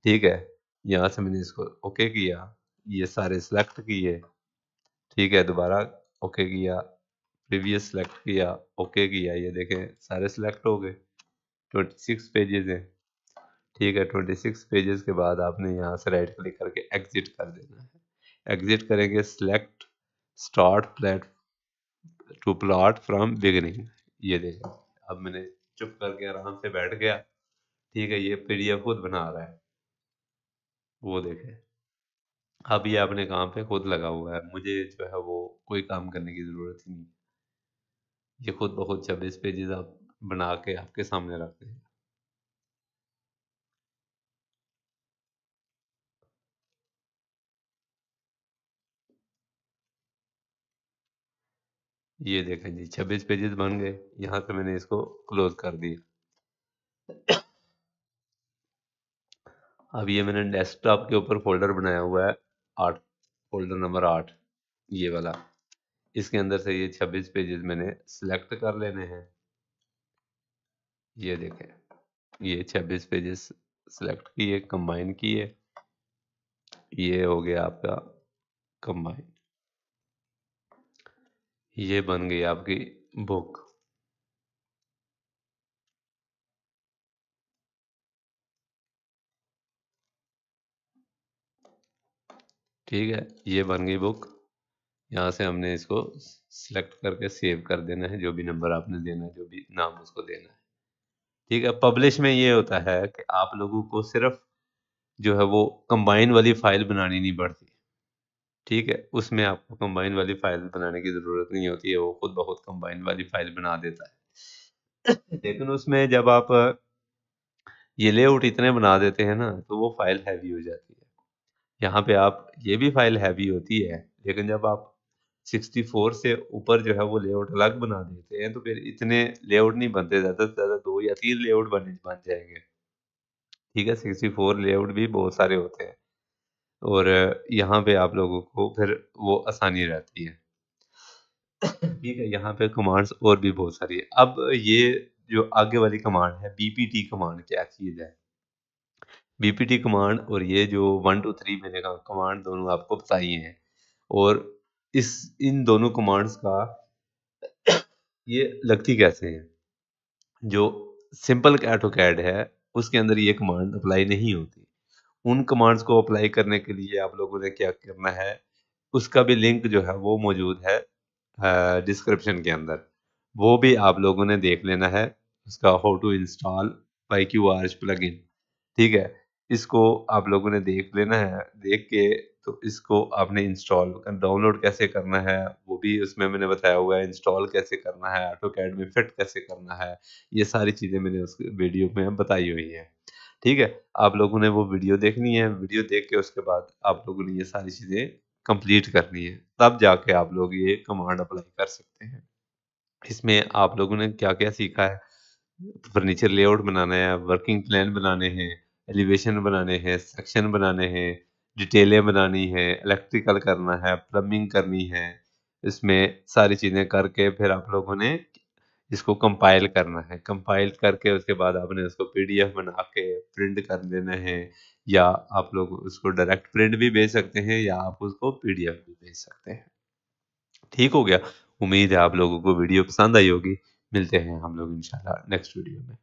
ठीक है, यहाँ से मैंने इसको ओके किया, ये सारे सिलेक्ट किए। ठीक है, दोबारा ओके किया, प्रीवियस सेलेक्ट किया, ओके किया, ये देखें सारे सिलेक्ट हो गए। 26 पेजेस हैं। ठीक है, 26 पेजेस के बाद आपने यहाँ से राइट क्लिक करके एग्जिट कर देना है। एग्जिट करेंगे, select start plate to plot from beginning. ये देखें, अब मैंने चुप करके आराम से बैठ गया। ठीक है, ये पीडीएफ खुद बना रहा है, वो देखें। अब ये अपने काम पे खुद लगा हुआ है, मुझे जो है वो कोई काम करने की जरूरत ही नहीं। ये खुद ब खुद 26 पेजेस आप बना के आपके सामने रख दें। ये देखें जी, 26 पेजेस बन गए। यहाँ से मैंने इसको क्लोज कर दिया। अब ये मैंने डेस्कटॉप के ऊपर फोल्डर बनाया हुआ है, 8, फोल्डर नंबर 8, ये वाला। इसके अंदर से ये 26 पेजेस मैंने सिलेक्ट कर लेने हैं। ये देखें, ये 26 पेजेस सिलेक्ट किए, कंबाइन किए, ये हो गया आपका कंबाइन। ये बन गई आपकी बुक। ठीक है, ये बन गई बुक। यहाँ से हमने इसको सिलेक्ट करके सेव कर देना है, जो भी नंबर आपने देना है, जो भी नाम उसको देना है। ठीक है, पब्लिश में ये होता है कि आप लोगों को सिर्फ जो है वो कंबाइन वाली फाइल बनानी नहीं पड़ती। ठीक है, उसमें आपको कंबाइन वाली फाइल बनाने की ज़रूरत नहीं होती है, वो खुद ब खुद कंबाइन वाली फाइल बना देता है। लेकिन उसमें जब आप ये लेआउट इतने बना देते हैं ना, तो वो फाइल हैवी हो जाती है। यहाँ पे आप ये भी फाइल हैवी होती है, लेकिन जब आप 64 से ऊपर जो है वो लेआउट अलग बना देते हैं, तो फिर इतने लेआउट नहीं बनते, ज़्यादा से ज़्यादा 2 या 3 लेआउट बन जाएंगे। ठीक है, 64 लेआउट भी बहुत सारे होते हैं, और यहाँ पे आप लोगों को फिर वो आसानी रहती है। ठीक है, यहाँ पे कमांड्स और भी बहुत सारी है। अब ये जो आगे वाली कमांड है, बीपीटी कमांड, क्या चीज़ है? बीपीटी कमांड और ये जो 1 2 3 मैंने कमांड दोनों आपको बताई हैं, और इस इन दोनों कमांड्स का ये लगती कैसे हैं? जो सिंपल ऑटोकैड है, उसके अंदर ये कमांड अप्लाई नहीं होती। उन कमांड्स को अप्लाई करने के लिए आप लोगों ने क्या करना है, उसका भी लिंक जो है वो मौजूद है डिस्क्रिप्शन के अंदर, वो भी आप लोगों ने देख लेना है। उसका how to install PyQRS plugin. ठीक है, इसको आप लोगों ने देख लेना है। देख के तो इसको आपने इंस्टॉल डाउनलोड कैसे करना है, वो भी उसमें मैंने बताया हुआ है। इंस्टॉल कैसे करना है, ऑटोकैड में फिट कैसे करना है, ये सारी चीज़ें मैंने उस वीडियो में बताई हुई हैं। ठीक है, आप लोगों ने वो वीडियो देखनी है, वीडियो देख के उसके बाद आप लोगों ने ये सारी चीज़ें कंप्लीट करनी है, तब जाके आप लोग ये कमांड अप्लाई कर सकते हैं। इसमें आप लोगों ने क्या-क्या सीखा है? फर्नीचर लेआउट बनाना है, वर्किंग प्लान बनाने हैं, एलिवेशन बनाने हैं, सेक्शन बनाने हैं, डिटेलें बनानी है, इलेक्ट्रिकल करना है, प्लम्बिंग करनी है। इसमें सारी चीज़ें करके फिर आप लोगों ने इसको कंपाइल करना है। कंपाइल करके उसके बाद आपने उसको पीडीएफ बना के प्रिंट कर देना है, या आप लोग उसको डायरेक्ट प्रिंट भी भेज सकते हैं, या आप उसको पीडीएफ भी भेज सकते हैं। ठीक हो गया। उम्मीद है आप लोगों को वीडियो पसंद आई होगी। मिलते हैं हम लोग इंशाल्लाह नेक्स्ट वीडियो में।